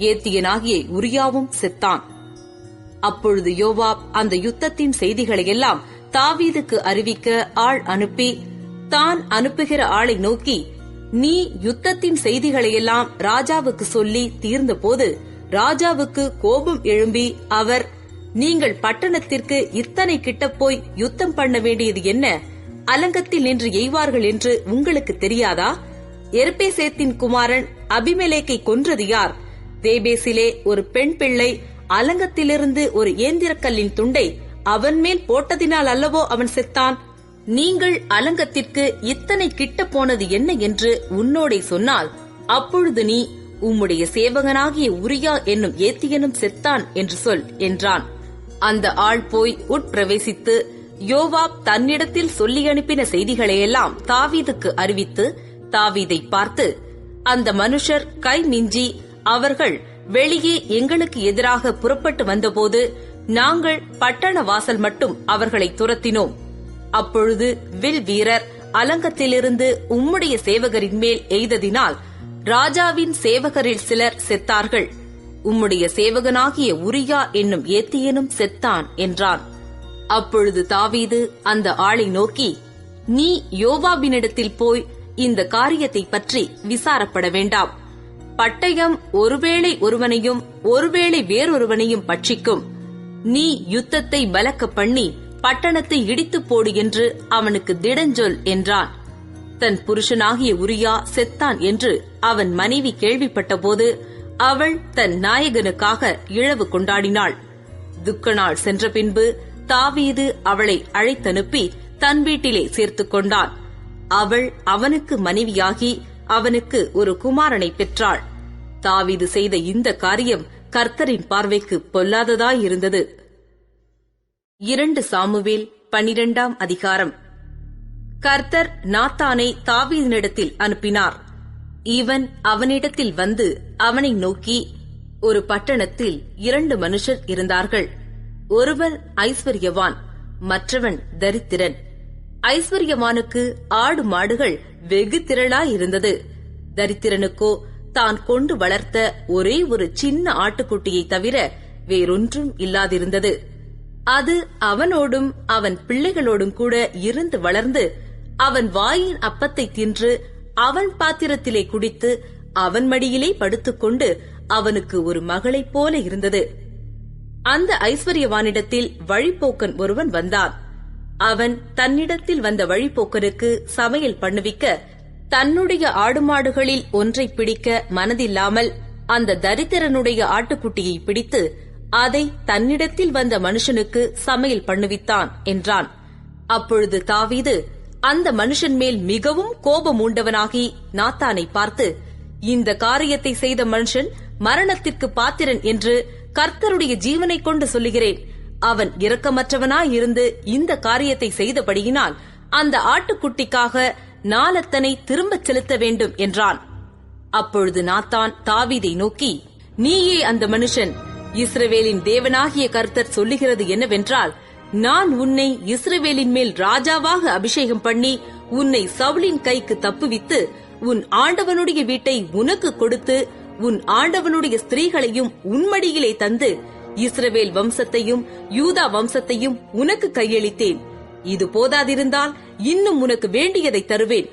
ஏத்தியனாகிய உரியாவும் செத்தான். அப்பொழுது யோவாப் அந்த யுத்தத்தின் செய்திகளையெல்லாம் தாவீதுக்கு அறிவிக்க ஆள் அனுப்பி, தான் அனுப்புகிற ஆளை நோக்கி, நீ யுத்தத்தின் செய்திகளையெல்லாம் ராஜாவுக்கு சொல்லி தீர்ந்தபோது ராஜாவுக்கு கோபம் எழும்பி அவர், நீங்கள் பட்டணத்திற்கு இத்தனை கிட்ட போய் யுத்தம் பண்ண வேண்டியது என்ன? அலங்கத்தில் நின்று எய்வார்கள் என்று உங்களுக்கு தெரியாதா? எர்பேசேத்தின் குமாரன் அபிமெலேக்கை கொன்றது யார்? தேபேசிலே ஒரு பெண் பிள்ளை அலங்கத்திலிருந்து ஒரு ஏந்திரக்கல்லின் துண்டை அவன் மேல் போட்டதினால் அல்லவோ அவன் செத்தான். நீங்கள் அலங்கத்திற்கு இத்தனை கிட்ட போனது என்ன என்று உன்னோடே சொன்னால், அப்பொழுது நீ உம்முடைய சேவகனாகிய உரியா என்னும் ஏத்தியனும் செத்தான் என்று சொல் என்றான். அந்த ஆள் போய் உட்பிரவேசித்து யோவாப் தன்னிடத்தில் சொல்லி அனுப்பின செய்திகளையெல்லாம் தாவீதுக்கு அறிவித்து தாவீதை பார்த்து, அந்த மனுஷர் கை மிஞ்சி அவர்கள் வெளியே எங்களுக்கு எதிராக புறப்பட்டு வந்தபோது நாங்கள் பட்டண வாசல் மட்டும் அவர்களை துரத்தினோம். அப்பொழுது வில் வீரர் அலங்கத்திலிருந்து உம்முடைய சேவகரின் மேல் எய்ததினால் ராஜாவின் சேவகரில் சிலர் செத்தார்கள். உம்முடைய சேவகனாகிய உரியா என்னும் ஏத்தியனும் செத்தான் என்றான். அப்பொழுது தாவீது அந்த ஆளை நோக்கி, நீ யோவாபினிடத்தில் போய் இந்த காரியத்தை பற்றி விசாரப்பட வேண்டாம். பட்டயம் ஒருவேளை ஒருவனையும் ஒருவேளை வேறொருவனையும் பட்சிக்கும். நீ யுத்தத்தை பலக்க பண்ணி பட்டணத்தை இடித்து போடு என்று அவனுக்கு திடஞ்சொல் என்றான். தன் புருஷனாகிய உரியா செத்தான் என்று அவன் மனைவி கேள்விப்பட்டபோது அவள் தன் நாயகனுக்காக இழவு கொண்டாடினாள். துக்க நாள் சென்ற பின்பு தாவீது அவளை அழைத்தனுப்பி தன் வீட்டிலே சேர்த்துக் கொண்டான். அவள் அவனுக்கு மனைவியாகி அவனுக்கு ஒரு குமாரனை பெற்றாள். தாவீது செய்த இந்த காரியம் கர்த்தரின் பார்வைக்கு பொல்லாததாயிருந்தது. 2 சாமுவேல் 12ஆம் அதிகாரம். கர்த்தர் நாத்தானை தாவீதினிடத்தில் அனுப்பினார். இவன் அவனிடத்தில் வந்து அவனை நோக்கி, ஒரு பட்டணத்தில் 2 மனுஷர் இருந்தார்கள். ஒருவன் ஐஸ்வர்யவான், மற்றவன் தரித்திரன். ஐஸ்வர்யவானுக்கு ஆடு மாடுகள் வெகு திரளாயிருந்தது. தரித்திரனுக்கோ தான் கொண்டு வளர்த்த ஒரே ஒரு சின்ன ஆட்டுக்குட்டியை தவிர வேறொன்றும் இல்லாதிருந்தது. அது அவனோடும் அவன் பிள்ளைகளோடும் கூட இருந்து வளர்ந்து அவன் வாயின் அப்பத்தை தின்று அவன் பாத்திரத்திலே குடித்து அவன் மடியிலே படுத்துக்கொண்டு அவனுக்கு ஒரு மகளைப் போல இருந்தது. அந்த ஐஸ்வர்யவானிடத்தில் வழிப்போக்கன் ஒருவன் வந்தான். அவன் தன்னிடத்தில் வந்த வழிப்போக்கனுக்கு சமையல் பண்ணுவிக்க தன்னுடைய ஆடுமாடுகளில் ஒன்றை பிடிக்க மனதில்லாமல் அந்த தரித்திரனுடைய ஆட்டுக்குட்டியை பிடித்து அதை தன்னிடத்தில் வந்த மனுஷனுக்கு சமையல் பண்ணுவித்தான் என்றான். அப்பொழுது தாவீது அந்த மனுஷன் மேல் மிகவும் கோபம் உண்டவனாகி நாத்தானை பார்த்து, இந்த காரியத்தை செய்த மனுஷன் மரணத்திற்கு பாத்திரன் என்று கர்த்தருடைய ஜீவனை கொண்டு சொல்லுகிறேன். அவன் இரக்கமற்றவனாயிருந்து இந்த காரியத்தை செய்தபடியினால் அந்த ஆட்டுக்குட்டிக்காக நாலத்தனை திரும்பச் செலுத்த வேண்டும் என்றான். அப்பொழுது நாத்தான் தாவீதை நோக்கி, நீயே அந்த மனுஷன். இஸ்ரவேலின் தேவனாகிய கர்த்தர் சொல்லுகிறது என்னவென்றால், நான் உன்னை இஸ்ரவேலின் மேல் ராஜாவாக அபிஷேகம் பண்ணி உன்னை சவுலின் கைக்கு தப்புவித்து உன் ஆண்டவனுடைய வீட்டை உனக்கு கொடுத்து உன் ஆண்டவனுடைய ஸ்திரீகளையும் உன்மடியிலே தந்து இஸ்ரவேல் வம்சத்தையும் யூதா வம்சத்தையும் உனக்கு கையளித்தேன். இது போதாதிருந்தால் இன்னும் உனக்கு வேண்டியதை தருவேன்.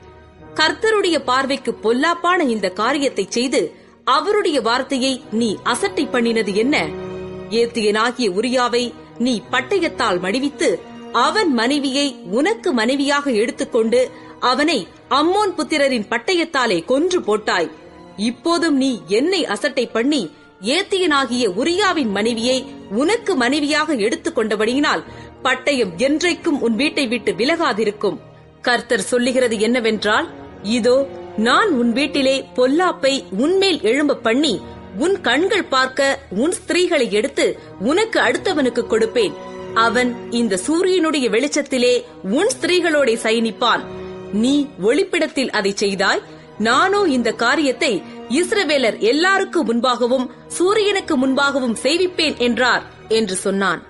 கர்த்தருடைய பார்வைக்கு பொல்லாப்பான இந்த காரியத்தை செய்து அவருடைய வார்த்தையை நீ அசட்டை பண்ணினது என்ன? ஏத்தியனாகிய உரியாவை நீ பட்டயத்தால் மடிவித்து அவன் மனைவியை உனக்கு மனைவியாக எடுத்துக்கொண்டு அவனை அம்மோன் புத்திரரின் பட்டயத்தாலே கொன்று போட்டாய். இப்போதும் நீ என்னை அசட்டை பண்ணி ஏத்தியனாகிய உரியாவின் மனைவியை உனக்கு மனைவியாக எடுத்துக் கொண்டபடியினால் பட்டயம் என்றைக்கும் உன் வீட்டை விட்டு விலகாதிருக்கும். கர்த்தர் சொல்லுகிறது என்னவென்றால், இதோ நான் உன் வீட்டிலே பொல்லாப்பை உன்மேல் எழும்ப பண்ணி உன் கண்கள் பார்க்க உன் ஸ்திரீகளை எடுத்து உனக்கு அடுத்தவனுக்கு கொடுப்பேன். அவன் இந்த சூரியனுடைய வெளிச்சத்திலே உன் ஸ்திரீகளோட சயனிப்பான். நீ ஒளிப்பிடத்தில் அதை செய்தாய். நானோ இந்த காரியத்தை இஸ்ரவேலர் எல்லாருக்கும் முன்பாகவும் சூரியனுக்கு முன்பாகவும் செய்விப்பேன் என்றார் என்று சொன்னான்.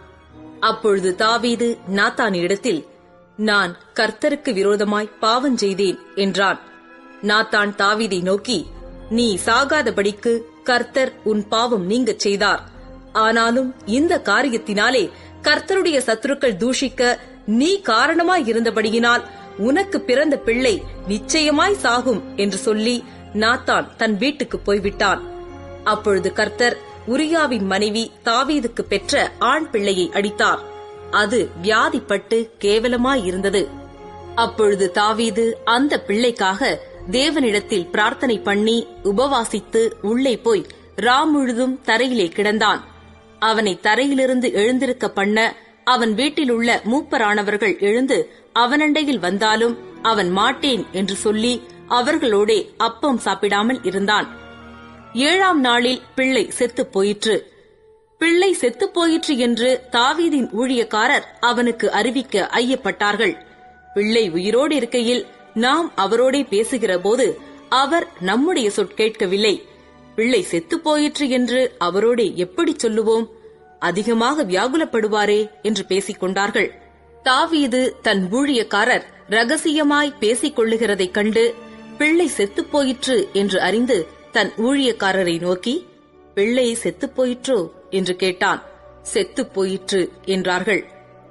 அப்பொழுது தாவீது நாத்தானிடத்தில், நான் கர்த்தருக்கு விரோதமாய் பாவம் செய்தேன் என்றான். நாத்தான் தாவீதை நோக்கி, நீ சாகாதபடிக்கு கர்த்தர் உன் பாவம் நீங்கச் செய்தார். ஆனாலும் இந்த காரியத்தினாலே கர்த்தருடைய சத்துருக்கள் தூஷிக்க நீ காரணமாய் இருந்தபடியினால் உனக்கு பிறந்த பிள்ளை நிச்சயமாய் சாகும் என்று சொல்லி நாத்தான் தன் வீட்டுக்கு போய்விட்டான். அப்பொழுது கர்த்தர் உரியாவின் மனைவி தாவீதுக்கு பெற்ற ஆண் பிள்ளையை அடித்தார். அது வியாதிப்பட்டு கேவலமாயிருந்தது. அப்பொழுது தாவீது அந்த பிள்ளைக்காக தேவனிடத்தில் பிரார்த்தனை பண்ணி உபவாசித்து உள்ளே போய் முழுதும் தரையிலே கிடந்தான். அவனை தரையிலிருந்து எழுந்திருக்க பண்ண அவன் வீட்டிலுள்ள மூப்பரானவர்கள் எழுந்து அவனண்டையில் வந்தாலும் அவன் மாட்டேன் என்று சொல்லி அவர்களோடே அப்பம் சாப்பிடாமல் இருந்தான். 7ஆம் நாளில் பிள்ளை செத்துப் போயிற்று. பிள்ளை செத்துப் போயிற்று என்று தாவீதின் ஊழியக்காரர் அவனுக்கு அறிவிக்க ஐயப்பட்டார்கள். பிள்ளை உயிரோடு இருக்கையில் நாம் அவரோடே பேசுகிற போது அவர் நம்முடைய சொற்கேட்கவில்லை. பிள்ளை செத்துப் போயிற்று என்று அவரோடே எப்படி சொல்லுவோம்? அதிகமாக வியாகுலப்படுவாரே என்று பேசிக் கொண்டார்கள். தாவீது தன் ஊழியக்காரர் ரகசியமாய் பேசிக் கொள்ளுகிறதைக் கண்டு பிள்ளை செத்துப் போயிற்று என்று அறிந்து தன் ஊழியக்காரரை நோக்கி, பிள்ளை செத்துப் போயிற்றோ என்று கேட்டான். செத்துப் போயிற்று என்றார்கள்.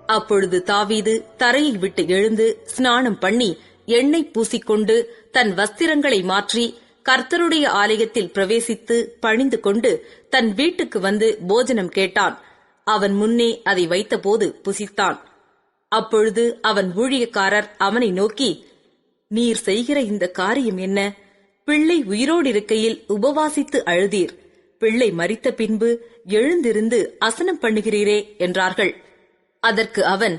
அப்பொழுது தாவீது தரையை விட்டு எழுந்து ஸ்நானம் பண்ணி எண்ணெய் பூசிக்கொண்டு தன் வஸ்திரங்களை மாற்றி கர்த்தருடைய ஆலயத்தில் பிரவேசித்து பணிந்து கொண்டு தன் வீட்டுக்கு வந்து போஜனம் கேட்டான். அவன் முன்னே அதை வைத்தபோது புசித்தான். அப்பொழுது அவன் ஊழியக்காரர் அவனை நோக்கி, நீர் செய்கிற இந்த காரியம் என்ன? பிள்ளை உயிரோடு இருக்கையில் உபவாசித்து அழுதீர், பிள்ளை மரித்த பின்பு எழுந்திருந்து அசனம் பண்ணுகிறீரே என்றார்கள். அதற்கு அவன்,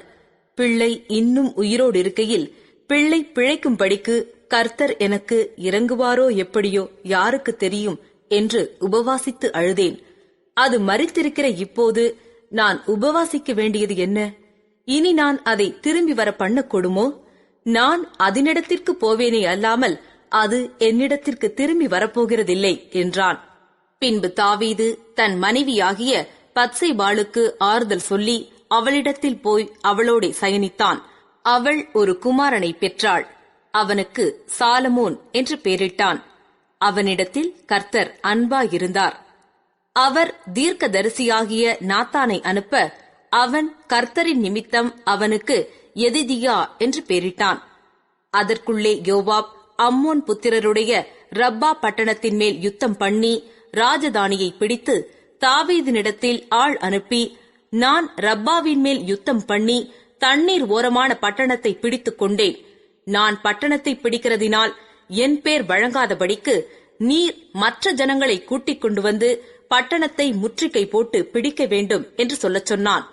பிள்ளை இன்னும் உயிரோடு இருக்கையில் பிள்ளை பிழைக்கும்படிக்கு கர்த்தர் எனக்கு இறங்குவாரோ எப்படியோ யாருக்கு தெரியும் என்று உபவாசித்து அழுதேன். அது மரித்திருக்கிற இப்போது நான் உபவாசிக்க வேண்டியது என்ன? இனி நான் அதை திரும்பி வர பண்ணக்கூடுமோ? நான் அதனிடத்திற்கு போவேனே அல்லாமல் அது என்னிடத்திற்கு திரும்பி வரப்போகிறதில்லை என்றான். பின்பு தாவீது தன் மனைவியாகிய பத்சேபாளுக்கு ஆறுதல் சொல்லி அவளிடத்தில் போய் அவளோட சயனித்தான். அவள் ஒரு குமாரனை பெற்றாள். அவனுக்கு சாலமோன் என்று பெயரிட்டான். அவனிடத்தில் கர்த்தர் அன்பாயிருந்தார். அவர் தீர்க்கதரிசியாகிய நாத்தானை அனுப்ப அவன் கர்த்தரின் நிமித்தம் அவனுக்கு எதிதியா என்று பெயரிட்டான். அதற்குள்ளே யோவாப் அம்மோன் புத்திரருடைய ரப்பா பட்டணத்தின் மேல் யுத்தம் பண்ணி ராஜதானியை பிடித்து தாவீதினிடத்தில் ஆள் அனுப்பி, நான் ரப்பாவின் மேல் யுத்தம் பண்ணி தண்ணீர் ஓரமான பட்டணத்தை பிடித்துக் கொண்டேன். நான் பட்டணத்தை பிடிக்கிறதினால் என் பேர் வழங்காதபடிக்கு நீர் மற்ற ஜனங்களை கூட்டிக் கொண்டு வந்து பட்டணத்தை முற்றுகை போட்டு பிடிக்க வேண்டும் என்று சொல்லச் சொன்னான்.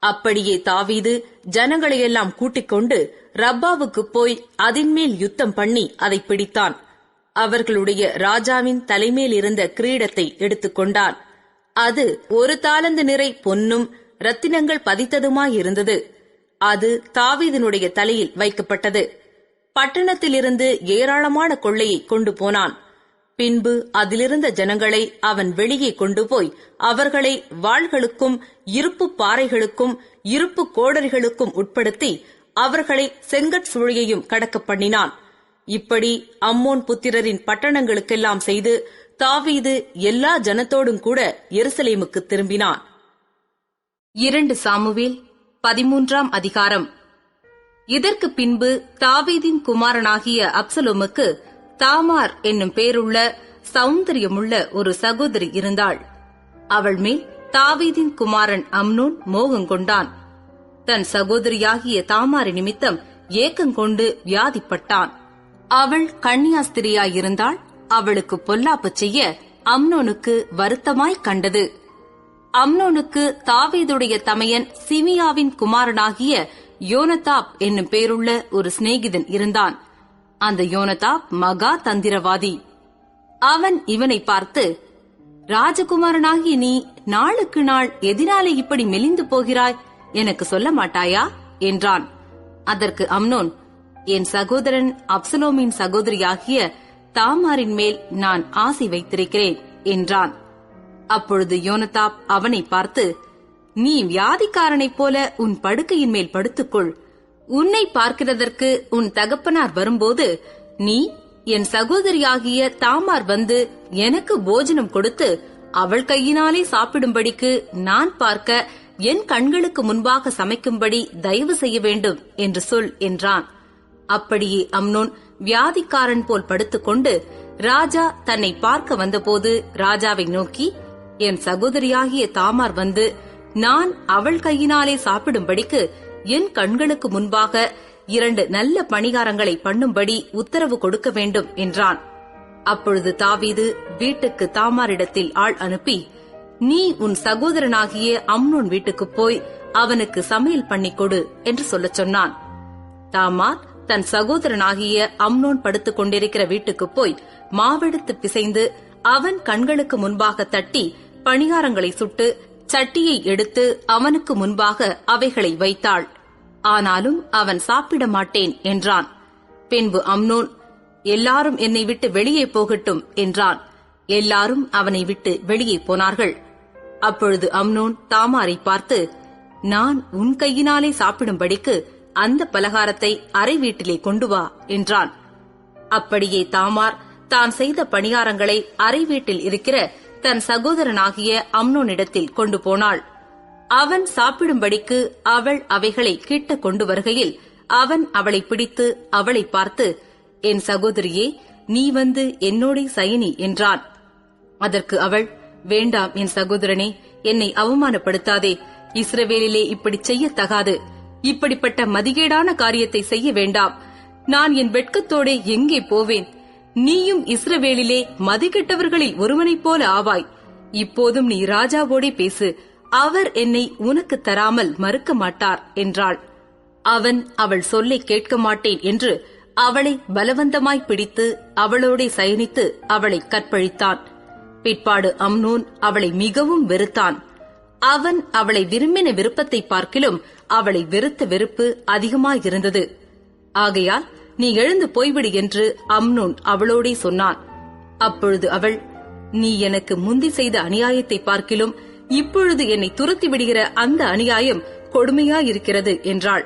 அப்படியே தாவீது ஜனங்களையெல்லாம் கூட்டிக் கொண்டு ரப்பாவுக்கு போய் அதின்மேல் யுத்தம் பண்ணி அதை பிடித்தான். அவர்களுடைய ராஜாவின் தலைமேல் இருந்த கிரீடத்தை எடுத்துக்கொண்டான். அது 1 தாலந்து நிறை பொன்னும் ரத்தினங்கள் பதித்ததுமாயிருந்தது. அது தாவீதினுடைய தலையில் வைக்கப்பட்டது. பட்டணத்திலிருந்து ஏராளமான கொள்ளையை கொண்டு போனான். பின்பு அதிலிருந்த ஜனங்களை அவன் வெளியே கொண்டு போய் அவர்களை வாள்களுக்கும் இருப்பு பாறைகளுக்கும் இருப்பு கோடரிகளுக்கும் உட்படுத்தி அவர்களை செங்கட் சூழியையும் கடக்க பண்ணினான். இப்படி அம்மோன் புத்திரரின் பட்டணங்களுக்கெல்லாம் செய்து தாவீது எல்லா ஜனத்தோடும் கூட எருசலேமுக்கு திரும்பினான். 2 சாமுவேல் 13ஆம் அதிகாரம். இதற்கு பின்பு தாவீதின் குமாரனாகிய அப்சலோமுக்கு தாமார் என்னும் பேருள்ள சௌந்தரியமுள்ள ஒரு சகோதரி இருந்தாள். அவள் மேல் தாவீதின் குமாரன் அம்னோன் மோகங்கொண்டான். தன் சகோதரியாகிய தாமாரி நிமித்தம் ஏக்கங்கொண்டு வியாதிப்பட்டான். அவள் கன்னியாஸ்திரியாயிருந்தாள். அவளுக்கு பொல்லாப்பு செய்ய அம்னோனுக்கு வருத்தமாய் கண்டது. அம்னோனுக்கு தாவீதுடைய தமையன் சிமியாவின் குமாரனாகிய யோனதாப் என்னும் பேருள்ள ஒரு சிநேகிதன் இருந்தான். அந்த யோனதாப் மகா தந்திரவாதி. அவன் இவனை பார்த்து, ராஜகுமாரனாகிய நீ நாளுக்கு நாள் எதினாலே இப்படி மெலிந்து போகிறாய், எனக்கு சொல்ல மாட்டாயா என்றான். அதற்கு அம்னோன், என் சகோதரன் அப்சலோமின் சகோதரியாகிய தாமாரின் மேல் நான் ஆசை வைத்திருக்கிறேன் என்றான். அப்பொழுது யோனதாப் அவனை பார்த்து, நீ வியாதிக்காரனைப் போல உன் படுக்கையின் மேல் படுத்துக்கொள். உன்னை பார்க்கிறதற்கு உன் தகப்பனார் வரும்போது நீ என் சகோதரியாகிய தாமார் வந்து எனக்கு போஜனம் கொடுத்து அவள் கையினாலே சாப்பிடும்படிக்கு நான் பார்க்க என் கண்களுக்கு முன்பாக சமைக்கும்படி தயவு செய்ய வேண்டும் என்று சொல் என்றான். அப்படியே அம்னோன் வியாதிக்காரன் போல் படுத்துக்கொண்டு ராஜா தன்னை பார்க்க வந்தபோது ராஜாவை நோக்கி, என் சகோதரியாகிய தாமார் வந்து நான் அவள் கையினாலே சாப்பிடும்படிக்கு என் கண்களுக்கு முன்பாக 2 நல்ல பணிகாரங்களை பண்ணும்படி உத்தரவு கொடுக்க வேண்டும் என்றான். அப்பொழுது தாவீது வீட்டுக்கு தாமாரிடத்தில் ஆள் அனுப்பி, நீ உன் சகோதரனாகிய அம்னோன் வீட்டுக்கு போய் அவனுக்கு சமையல் பண்ணிக் கொடு என்று சொல்லச் சொன்னான். தாமார் தன் சகோதரனாகிய அம்னோன் படுத்துக் கொண்டிருக்கிற வீட்டுக்கு போய் மாவெடுத்து பிசைந்து அவன் கண்களுக்கு முன்பாக தட்டி பணிகாரங்களை சுட்டு சட்டியை எடுத்து அவனுக்கு முன்பாக அவைகளை வைத்தாள். ஆனாலும் அவன் சாப்பிட மாட்டேன் என்றான். பின்பு அம்னோன், எல்லாரும் என்னை விட்டு வெளியே போகட்டும் என்றான். எல்லாரும் அவனை விட்டு வெளியே போனார்கள். அப்பொழுது அம்னோன் தாமாரை பார்த்து, நான் உன் கையினாலே சாப்பிடும்படிக்கு அந்த பலகாரத்தை அறை வீட்டிலே கொண்டு வா என்றான். அப்படியே தாமார் தான் செய்த பணியாரங்களை அறை வீட்டில் இருக்கிற தன் சகோதரனாகிய அம்னோனிடத்தில் கொண்டு போனாள். அவன் சாப்பிடும்படிக்கு அவள் அவைகளை கிட்ட கொண்டு வருகையில் அவன் அவளை பிடித்து அவளை பார்த்து, என் சகோதரியே, நீ வந்து என்னோடே சயனி என்றான். அதற்கு அவள், வேண்டாம் என் சகோதரனே, என்னை அவமானப்படுத்தாதே. இஸ்ரவேலிலே இப்படி செய்யத்தகாது. இப்படிப்பட்ட மதிகேடான காரியத்தை செய்ய வேண்டாம். நான் என் வெட்கத்தோடே எங்கே போவேன்? நீயும் இஸ்ரவேலிலே மதிகெட்டவர்களில் ஒருவனைப் போல ஆவாய். இப்போதும் நீ ராஜாவோடே பேசு, அவர் என்னை உனக்கு தராமல் மறுக்க மாட்டார் என்றாள். அவன் அவள் சொல்லை கேட்க மாட்டேன் என்று அவளை பலவந்தமாய் பிடித்து அவளோடே சயனித்து அவளை கற்பழித்தான். பிற்பாடு அம்னோன் அவளை மிகவும் வெறுத்தான். அவன் அவளை விரும்பின விருப்பத்தை பார்க்கிலும் அவளை வெறுத்த வெறுப்பு அதிகமாயிருந்தது. ஆகையால் நீ எழுந்து போய்விடு என்று அம்னோன் அவளோடே சொன்னான். அப்பொழுது அவள், நீ எனக்கு முந்தி செய்த அநியாயத்தை பார்க்கிலும் இப்பொழுது என்னை துரத்தி விடுகிற அந்த அநியாயம் கொடுமையாயிருக்கிறது என்றாள்.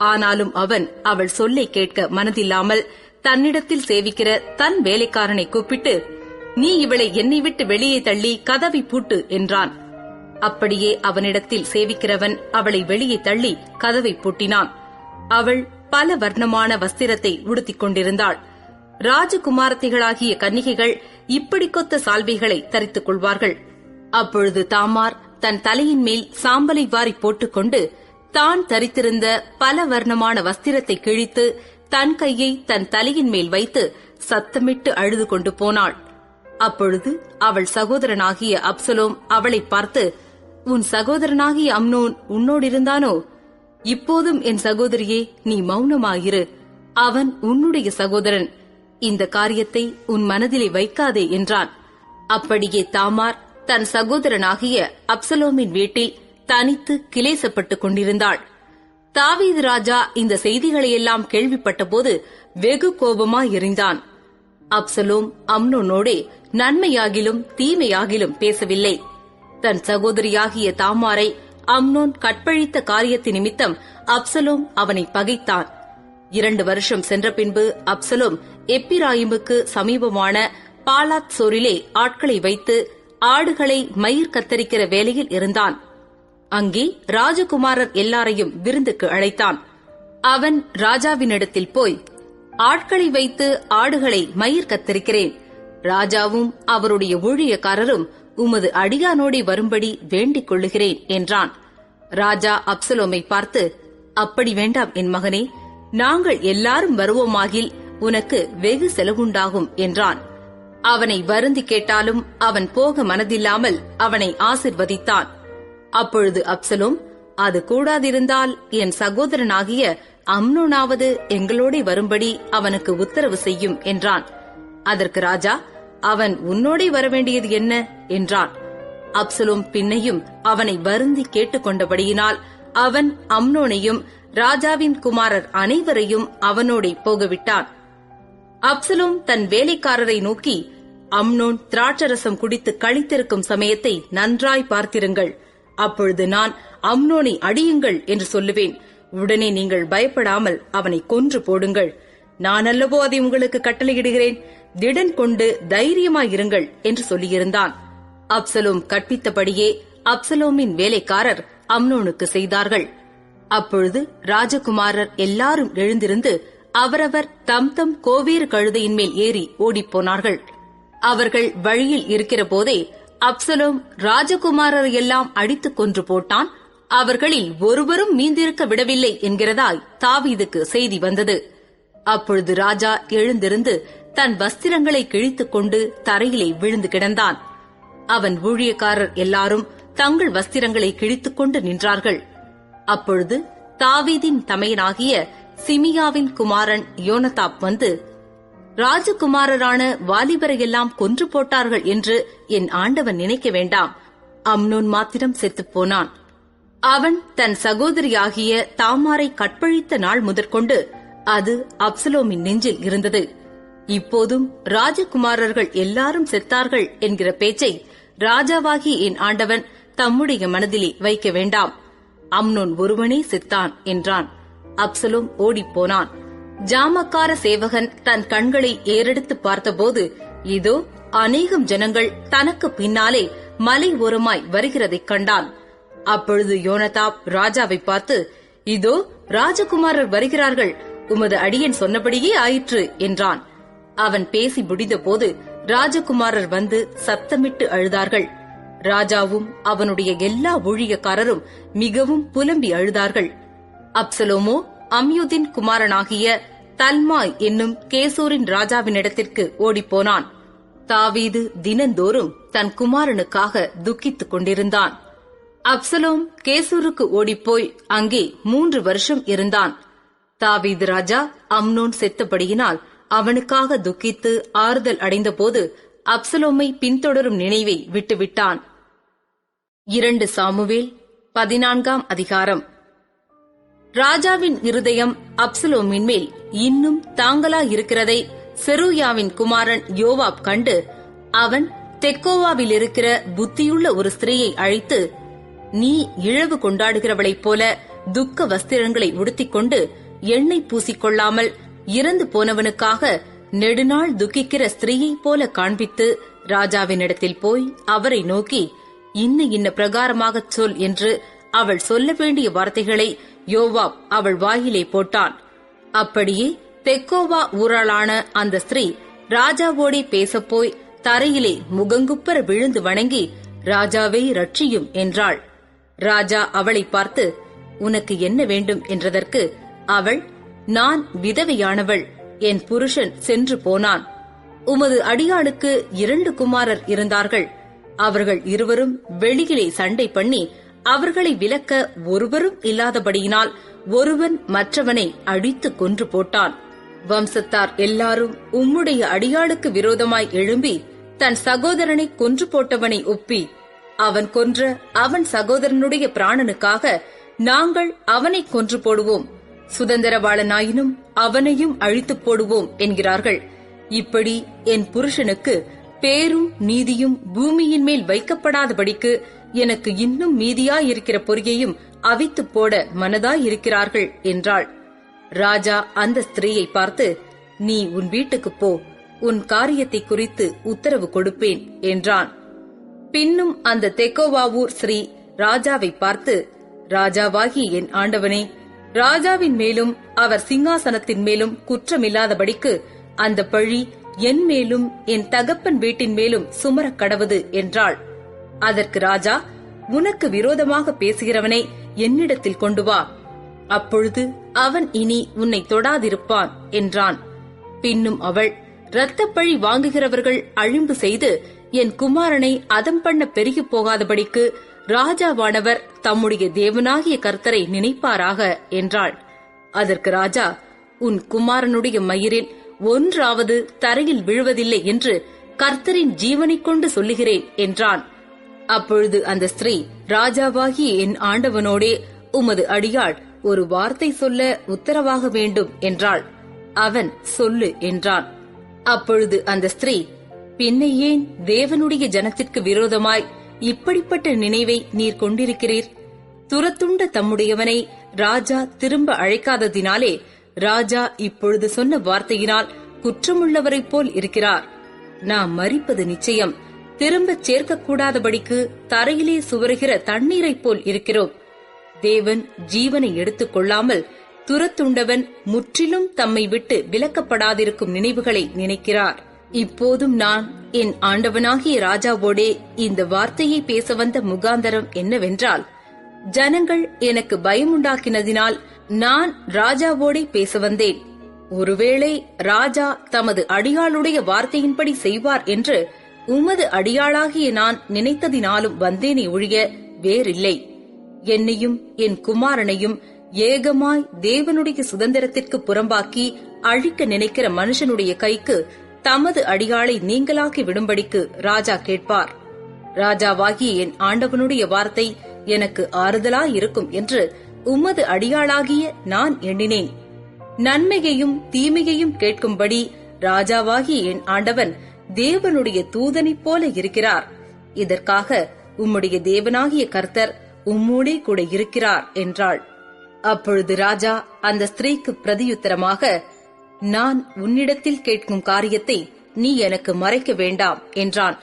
ஆனாலும் அவன் அவள் சொல்லை கேட்க மனதில்லாமல் தன்னிடத்தில் சேவிக்கிற தன் வேலைக்காரனை கூப்பிட்டு, நீ இவளை என்னை விட்டு வெளியே தள்ளி கதவை பூட்டு என்றான். அப்படியே அவனிடத்தில் சேவிக்கிறவன் அவளை வெளியே தள்ளி கதவை பூட்டினான். அவள் பல வர்ணமான வஸ்திரத்தை உடுத்திக் கொண்டிருந்தாள். ராஜகுமாரத்திகளாகிய கன்னிகைகள் இப்படி கொத்த சால்வைகளை தரித்துக் கொள்வார்கள். அப்பொழுது தாமார் தன் தலையின் மேல் சாம்பலை வாரி போட்டுக்கொண்டு தான் தரித்திருந்த பல வர்ணமான வஸ்திரத்தை கிழித்து தன் கையை தன் தலையின் மேல் வைத்து சத்தமிட்டு அழுது கொண்டு போனாள். அப்பொழுது அவள் சகோதரனாகிய அப்சலோம் அவளை பார்த்து, உன் சகோதரனாகிய அம்னோன் உன்னோடிருந்தானோ? இப்போதும் என் சகோதரியே, நீ மௌனமாயிரு. அவன் உன்னுடைய சகோதரன். இந்த காரியத்தை உன் மனதிலே வைக்காதே என்றான். அப்படியே தாமார் தன் சகோதரனாகிய அப்சலோமின் வீட்டில் தனித்து கிலேசப்பட்டுக் கொண்டிருந்தாள். தாவீது ராஜா இந்த செய்திகளையெல்லாம் கேள்விப்பட்டபோது வெகு கோபமாயிருந்தான். அப்சலோம் அம்னோனோடே நன்மையாகிலும் தீமையாகிலும் பேசவில்லை. தன் சகோதரியாகிய தாமாரை அம்னோன் கற்பழித்த காரியத்தின் நிமித்தம் அப்சலோம் அவனை பகைத்தான். 2 வருஷம் சென்ற பின்பு அப்சலோம் எப்பிராயிமுக்கு சமீபமான பாலாத் சோரிலே ஆட்களை வைத்து ஆடுகளை மயிர் கத்தரிக்கிற வேலையில் இருந்தான். அங்கே ராஜகுமாரர் எல்லாரையும் விருந்துக்கு அழைத்தான். அவன் ராஜாவினிடத்தில் போய், ஆட்களை வைத்து ஆடுகளை மயிர் கத்தரிக்கிறேன். ராஜாவும் அவருடைய ஊழியக்காரரும் உமது அடியானோடே வரும்படி வேண்டிக் கொள்ளுகிறேன் என்றான். ராஜா அப்சலோமை பார்த்து, அப்படி வேண்டாம் என் மகனே, நாங்கள் எல்லாரும் வருவோமாகில் உனக்கு வெகு செலவுண்டாகும் என்றான். அவனை வருந்தி கேட்டாலும் அவன் போக மனதில்லாமல் அவனை ஆசிர்வதித்தான். அப்பொழுது அப்சலோம், அது கூடாதிருந்தால் என் சகோதரனாகிய அம்னோனாவது எங்களோட வரும்படி அவனுக்கு உத்தரவு செய்யும் என்றான். அதற்கு ராஜா, அவன் உன்னோடே வரவேண்டியது என்ன என்றான். அப்சலோம் பின்னையும் அவனை வருந்தி கேட்டுக்கொண்டபடியினால் அவன் அம்னோனையும் ராஜாவின் குமாரர் அனைவரையும் அவனோடே போகவிட்டான். அப்சலோம் தன் வேலைக்காரரை நோக்கி, அம்னோன் திராட்சரசம் குடித்து களித்திருக்கும் சமயத்தை நன்றாய் பார்த்திருங்கள். அப்பொழுது நான் அம்னோனை அடியுங்கள் என்று சொல்லுவேன். உடனே நீங்கள் பயப்படாமல் அவனை கொன்று போடுங்கள். நான் அல்லவோ அதை உங்களுக்கு கட்டளையிடுகிறேன். திடன் கொண்டு தைரியமாயிருங்கள் என்று சொல்லியிருந்தான். அப்சலோம் கற்பித்தபடியே அப்சலோமின் வேலைக்காரர் அம்னோனுக்கு செய்தார்கள். அப்பொழுது ராஜகுமாரர் எல்லாரும் எழுந்திருந்து அவரவர் தம் தம் கோவேறு கழுதையின் மேல் ஏறி ஓடிப்போனார்கள். அவர்கள் வழியில் இருக்கிற போதே அப்சலோம் ராஜகுமாரர் எல்லாம் அடித்துக் கொன்று போட்டான். அவர்களில் ஒருவரும் மீந்திருக்க விடவில்லை என்கிறதாய் தாவீதுக்கு செய்தி வந்தது. அப்பொழுது ராஜா எழுந்திருந்து தன் வஸ்திரங்களை கிழித்துக் கொண்டு தரையிலே விழுந்து கிடந்தான். அவன் ஊழியக்காரர் எல்லாரும் தங்கள் வஸ்திரங்களை கிழித்துக் கொண்டு நின்றார்கள். அப்பொழுது தாவீதின் தமையனாகிய சிமியாவின் குமாரன் யோனதாப் வந்து, ராஜகுமாரரான வாலிபரையெல்லாம் கொன்று போட்டார்கள் என்று என் ஆண்டவன் நினைக்க வேண்டாம். அம்னோன் மாத்திரம் செத்துப் போனான். அவன் தன் சகோதரியாகிய தாமாரை கற்பழித்த நாள் முதற்கொண்டு அது அப்சலோமின் நெஞ்சில் இருந்தது. இப்போதும் ராஜகுமாரர்கள் எல்லாரும் செத்தார்கள் என்கிற பேச்சை ராஜாவாகி என் ஆண்டவன் தம்முடைய மனதிலே வைக்க வேண்டாம். அம்னோன் ஒருவனே செத்தான் என்றான். அப்சலோம் ஓடிப்போனான். ஜாமக்கார சேவகன் தன் கண்களை ஏறெடுத்து பார்த்தபோது, இதோ அநேகம் ஜனங்கள் தனக்கு பின்னாலே மலை ஓரமாய் வருகிறதைக் கண்டான். அப்பொழுது யோனதாப் ராஜாவை பார்த்து, இதோ ராஜகுமாரர் வருகிறார்கள், உமது அடியன் சொன்னபடியே ஆயிற்று என்றான். அவன் பேசி முடிந்தபோது ராஜகுமாரர் வந்து சத்தமிட்டு அழுதார்கள். ராஜாவும் அவனுடைய எல்லா ஊழியக்காரரும் மிகவும் புலம்பி அழுதார்கள். அப்சலோமோ அம்யூதின் குமாரனாகிய தல்மாய் என்னும் கேசூரின் ராஜாவினிடத்திற்கு ஓடிப்போனான். தாவீது தினந்தோறும் தன் குமாரனுக்காக துக்கித்துக் கொண்டிருந்தான். அப்சலோம் கேசூருக்கு ஓடிப்போய் அங்கே 3 வருஷம் இருந்தான். தாவீது ராஜா அம்னோன் செத்தபடியினால் அவனுக்காக துக்கித்து ஆறுதல் அடைந்தபோது அப்சலோமை பின்தொடரும் நினைவை விட்டுவிட்டான். 2 சாமுவேல் 14 அதிகாரம். ராஜாவின் இருதயம் அப்சலோமின் மேல் இன்னும் தாங்கலாயிருக்கிறதை செருயாவின் குமாரன் யோவாப் கண்டு, அவன் தெக்கோவாவில் இருக்கிற புத்தியுள்ள ஒரு ஸ்திரீயை அழைத்து, நீ இழவு கொண்டாடுகிறவளைப் போல துக்க வஸ்திரங்களை உடுத்திக் கொண்டு எண்ணெய் பூசிக்கொள்ளாமல் இறந்து போனவனுக்காக நெடுநாள் துக்கிக்கிற ஸ்திரீயைப் போல காண்பித்து ராஜாவினிடத்தில் போய் அவரை நோக்கி, இன்ன பிரகாரமாகச் சொல் என்று அவள் சொல்ல வேண்டிய வார்த்தைகளை யோவாப் அவள் வாயிலே போட்டான். அப்படியே தெக்கோவா ஊராளான அந்த ஸ்திரீ ராஜாவோடே பேசப்போய் தரையிலே முகங்குப்பர விழுந்து வணங்கி, ராஜாவே ரட்சியும் என்றாள். ராஜா அவளை பார்த்து, உனக்கு என்ன வேண்டும் என்றதற்கு அவள், நான் விதவையானவள், என் புருஷன் சென்று போனான். உமது அடியாளுக்கு 2 குமாரர் இருந்தார்கள். அவர்கள் இருவரும் வெளியிலே சண்டை பண்ணி அவர்களை விலக்க ஒருவரும் இல்லாதபடியினால் ஒருவன் மற்றவனை அடித்துக் கொன்று போட்டான். வம்சத்தார் எல்லாரும் உம்முடைய அடியாளுக்கு விரோதமாய் எழும்பி தன் சகோதரனை கொன்று போட்டவனை ஒப்பி, அவன் கொன்ற அவன் சகோதரனுடைய பிராணனுக்காக நாங்கள் அவனை கொன்று போடுவோம், சுதந்திரவாளனாயினும் அவனையும் அழித்துப் போடுவோம் என்கிறார்கள். இப்படி என் புருஷனுக்கு பேரும் நீதியும் பூமியின் மேல் வைக்கப்படாதபடிக்கு எனக்கு இன்னும் மீதியாயிருக்கிற பொறியையும் அவித்துப் போட மனதாயிருக்கிறார்கள் என்றாள். ராஜா அந்த ஸ்திரீயை பார்த்து, நீ உன் வீட்டுக்குப் போ, உன் காரியத்தை குறித்து உத்தரவு கொடுப்பேன் என்றான். பின்னும் அந்த தெக்கோவாவூர் ஸ்ரீ ராஜாவை பார்த்து, ராஜாவாகி என் ஆண்டவனே, ராஜாவின் மேலும் அவர் சிங்காசனத்தின் மேலும் குற்றமில்லாதபடிக்கு அந்த பழி என் மேலும் என் தகப்பன் வீட்டின் மேலும் சுமரக் கடவது என்றாள். அதற்கு ராஜா, உனக்கு விரோதமாக பேசுகிறவனை என்னிடத்தில் கொண்டு வா, அப்பொழுது அவன் இனி உன்னை தொடாதிருப்பான் என்றான். பின்னும் அவள், இரத்தப்பழி வாங்குகிறவர்கள் அழிம்பு செய்து என் குமாரனை அதம் பண்ண பெருகி போகாதபடிக்கு ராஜாவானவர் தம்முடைய தேவனாகிய கர்த்தரை நினைப்பாராக என்றாள். அதற்கு ராஜா, உன் குமாரனுடைய மயிரில் ஒன்றாவது தரையில் விழுவதில்லை என்று கர்த்தரின் ஜீவனைக் கொண்டு சொல்லுகிறேன் என்றான். அப்பொழுது அந்த ஸ்திரீ, ராஜாவாகிய என் ஆண்டவனோடே உமது அடியாள் ஒரு வார்த்தை சொல்ல உத்தரவாக வேண்டும் என்றாள். அவன், சொல்லு என்றான். அப்பொழுது அந்த ஸ்திரீ, பின்ன ஏன் தேவனுடைய ஜனத்திற்கு விரோதமாய் இப்படிப்பட்ட நினைவை நீர் கொண்டிருக்கிறீர்? துரத்துண்ட தம்முடையவனை ராஜா திரும்ப அழைக்காததினாலே ராஜா இப்பொழுது சொன்ன வார்த்தையினால் குற்றமுள்ளவரைப் போல் இருக்கிறார். நாம் மரிப்பது நிச்சயம், திரும்பச் சேர்க்கக்கூடாதபடிக்கு தரையிலே சுவருகிற தண்ணீரைப் போல் இருக்கிறோம். தேவன் ஜீவனை எடுத்துக் கொள்ளாமல் துரத்துண்டவன் முற்றிலும் தம்மை விட்டு விலக்கப்படாதிருக்கும் நினைவுகளை நினைக்கிறார். இப்போதும் நான் என் ஆண்டவனாகிய ராஜாவோடே இந்த வார்த்தையை பேச வந்த முகாந்தரம் என்னவென்றால், ஜனங்கள் எனக்கு பயமுண்டாக்கினதினால் நான் ராஜாவோடே பேச வந்தேன். ஒருவேளை ராஜா தமது அடியாளுடைய வார்த்தையின்படி செய்வார் என்று உமது அடியாளாகிய நான் நினைத்ததினாலும் வந்தேனே ஒழிய வேறில்லை. என்னையும் என் குமாரனையும் ஏகமாய் தேவனுடைய சுதந்திரத்திற்கு புறம்பாக்கி அழிக்க நினைக்கிற மனுஷனுடைய கைக்கு தமது அடியாளை நீங்களாக்கி விடும்படிக்கு ராஜா கேட்பார். ராஜாவாகிய என் ஆண்டவனுடைய வார்த்தை எனக்கு ஆறுதலாயிருக்கும் என்று உமது அடியாளாகிய நான் எண்ணினேன். நன்மையையும் தீமையையும் கேட்கும்படி ராஜாவாகிய என் ஆண்டவன் தேவனுடைய தூதனைப் போல இருக்கிறார். இதற்காக உம்முடைய தேவனாகிய கர்த்தர் உம்மோடே கூட இருக்கிறார் என்றாள். அப்பொழுது ராஜா அந்த ஸ்திரீக்கு பிரதியுத்தரமாக, நான் உன்னிடத்தில் கேட்கும் காரியத்தை நீ எனக்கு மறைக்க வேண்டாம் என்றான்.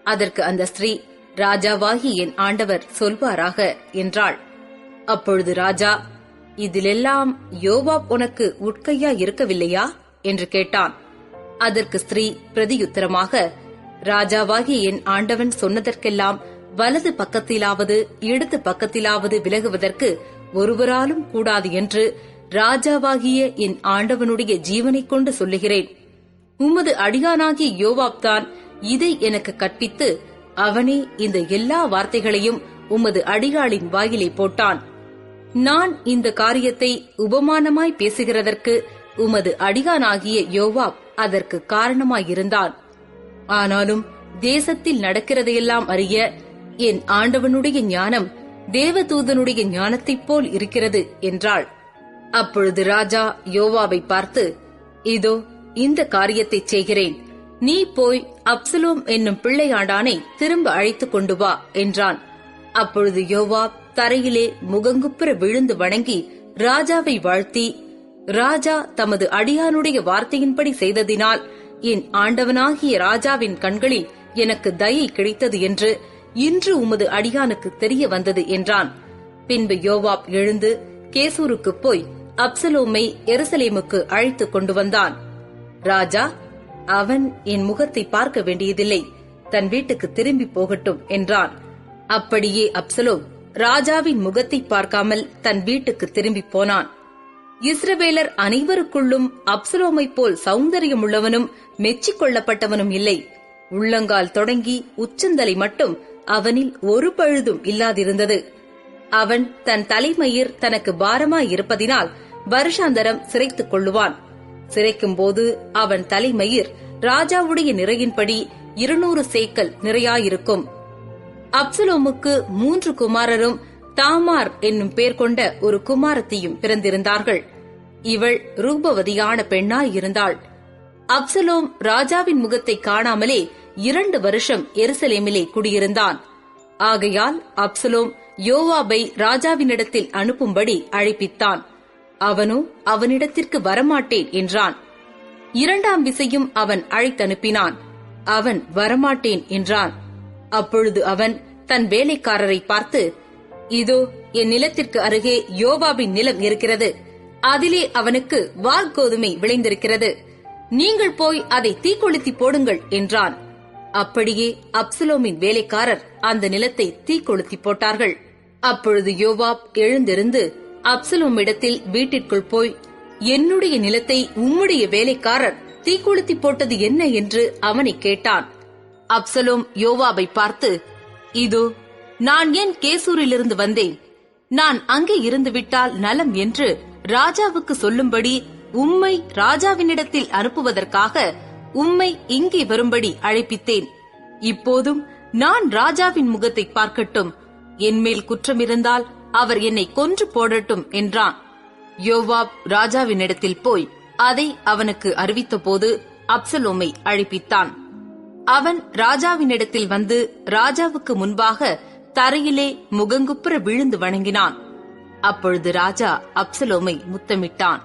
அதற்கு அந்த ஸ்திரீ, ராஜாவாகி என் ஆண்டவர் சொல்வாராக என்றாள். அப்பொழுது ராஜா, இதிலெல்லாம் யோவாப் உனக்கு உட்கையா இருக்கவில்லையா என்று கேட்டான். அதற்கு ஸ்திரீ பிரதியுத்தரமாக, ராஜாவாகிய என் ஆண்டவன் சொன்னதற்கெல்லாம் வலது பக்கத்திலாவது இடது பக்கத்திலாவது விலகுவதற்கு ஒருவராலும் கூடாது என்று ராஜாவாகிய என் ஆண்டவனுடைய ஜீவனைக் கொண்டு சொல்லுகிறேன். உமது அடியானாகிய யோவாப் தான் இதை எனக்கு கற்பித்து அவனே இந்த எல்லா வார்த்தைகளையும் உமது அடியாளின் வாயிலே போட்டான். நான் இந்த காரியத்தை உபமானமாய் பேசுகிறதற்கு உமது அடியானாகிய யோவாப் அதற்கு காரணமாயிருந்தான். ஆனாலும் தேசத்தில் நடக்கிறதையெல்லாம் அறிய என் ஆண்டவனுடைய ஞானம் தேவதூதனுடைய ஞானத்தைப் போல் இருக்கிறது என்றாள். அப்பொழுது ராஜா யோவாபை பார்த்து, இதோ இந்த காரியத்தைச் செய்கிறேன். நீ போய் அப்சலோம் என்னும் பிள்ளையாண்டானை திரும்ப அழைத்துக் கொண்டு வா என்றான். அப்பொழுது யோவாப் தரையிலே முகங்குப்புற விழுந்து வணங்கி ராஜாவை வாழ்த்தி, ராஜா தமது அடியானுடைய வார்த்தையின்படி செய்ததினால் என் ஆண்டவனாகிய ராஜாவின் கண்களில் எனக்கு தயை கிடைத்தது என்று இன்று உமது அடியானுக்கு தெரிய வந்தது என்றான். பின்பு யோவாப் எழுந்து கேசூருக்கு போய் அப்சலோமை எருசலேமுக்கு அழைத்துக் கொண்டு வந்தான். ராஜா, அவன் என் முகத்தை பார்க்க வேண்டியதில்லை, தன் வீட்டுக்கு திரும்பி போகட்டும் என்றான். அப்படியே அப்சலோம் ராஜாவின் முகத்தை பார்க்காமல் தன் வீட்டுக்கு திரும்பி போனான். இஸ்ரவேலர் அனைவருக்குள்ளும் அப்சலோமைப் போல் சௌந்தரியமுள்ளவனும் மெச்சிக் கொள்ளப்பட்டவனும் இல்லை. உள்ளங்கால் தொடங்கி உச்சந்தலை மட்டும் அவனில் ஒரு பழுதும் இல்லாதிருந்தது. அவன் தன் தலைமயிர் தனக்கு பாரமாயிருப்பதினால் வருஷாந்தரம் சிரைத்துக் கொள்ளுவான். சிரைக்கும் போது அவன் தலைமயிர் ராஜாவுடைய நிறையின்படி 200 சேக்கல் நிறையாயிருக்கும். அப்சலோமுக்கு 3 குமாரரும் தாமார் என்னும் பேர் கொண்ட ஒரு குமாரத்தியும் பிறந்திருந்தார்கள். இவள் ரூபவதியான பெண்ணாயிருந்தாள். அப்சலோம் ராஜாவின் முகத்தை காணாமலே 2 வருஷம் எருசலேமிலே குடியிருந்தான். ஆகையால் அப்சலோம் யோவாபை ராஜாவினிடத்தில் அனுப்பும்படி அழைப்பித்தான். அவனோ அவனிடத்திற்கு வரமாட்டேன் என்றான். 2ஆம் விசையும் அவன் அழைத்தனுப்பினான். அவன் வரமாட்டேன் என்றான். அப்பொழுது அவன் தன் வேலைக்காரரை பார்த்து, இதோ என் நிலத்திற்கு அருகே யோவாபின் நிலம் இருக்கிறது, அதிலே அவனுக்கு வார்கோதுமை விளைந்திருக்கிறது, நீங்கள் போய் அதை தீக்கொளுத்தி போடுங்கள் என்றான். அப்படியே அப்சலோமின் வேலைக்காரர் அந்த நிலத்தை தீக்கொளுத்தி போட்டார்கள். அப்பொழுது யோவாப் எழுந்திருந்து அப்சலோமிடத்தில் வீட்டிற்குள் போய், என்னுடைய நிலத்தை உம்முடைய வேலைக்காரர் தீக்குளுத்தி போட்டது என்ன என்று அவனை கேட்டான். அப்சலோம் யோவாபை பார்த்து, இதோ நான் ஏன் கேசூரிலிருந்து வந்தேன், நான் அங்கே இருந்து விட்டால் நலம் என்று ராஜாவுக்கு சொல்லும்படி உம்மை ராஜாவினிடத்தில் அனுப்புவதற்காக உம்மை இங்கே வரும்படி அழைப்பித்தேன். இப்போதும் நான் ராஜாவின் முகத்தை பார்க்கட்டும், என்மேல் குற்றம் இருந்தால் அவர் என்னை கொன்று போடட்டும் என்றான். யோவாப் ராஜாவினிடத்தில் போய் அதை அவனுக்கு அறிவித்தபோது அப்சலோமை அழைப்பித்தான். அவன் ராஜாவினிடத்தில் வந்து ராஜாவுக்கு முன்பாக தரையிலே முகங்குப்புற விழுந்து வணங்கினான். அப்பொழுது ராஜா அப்சலோமை முத்தமிட்டான்.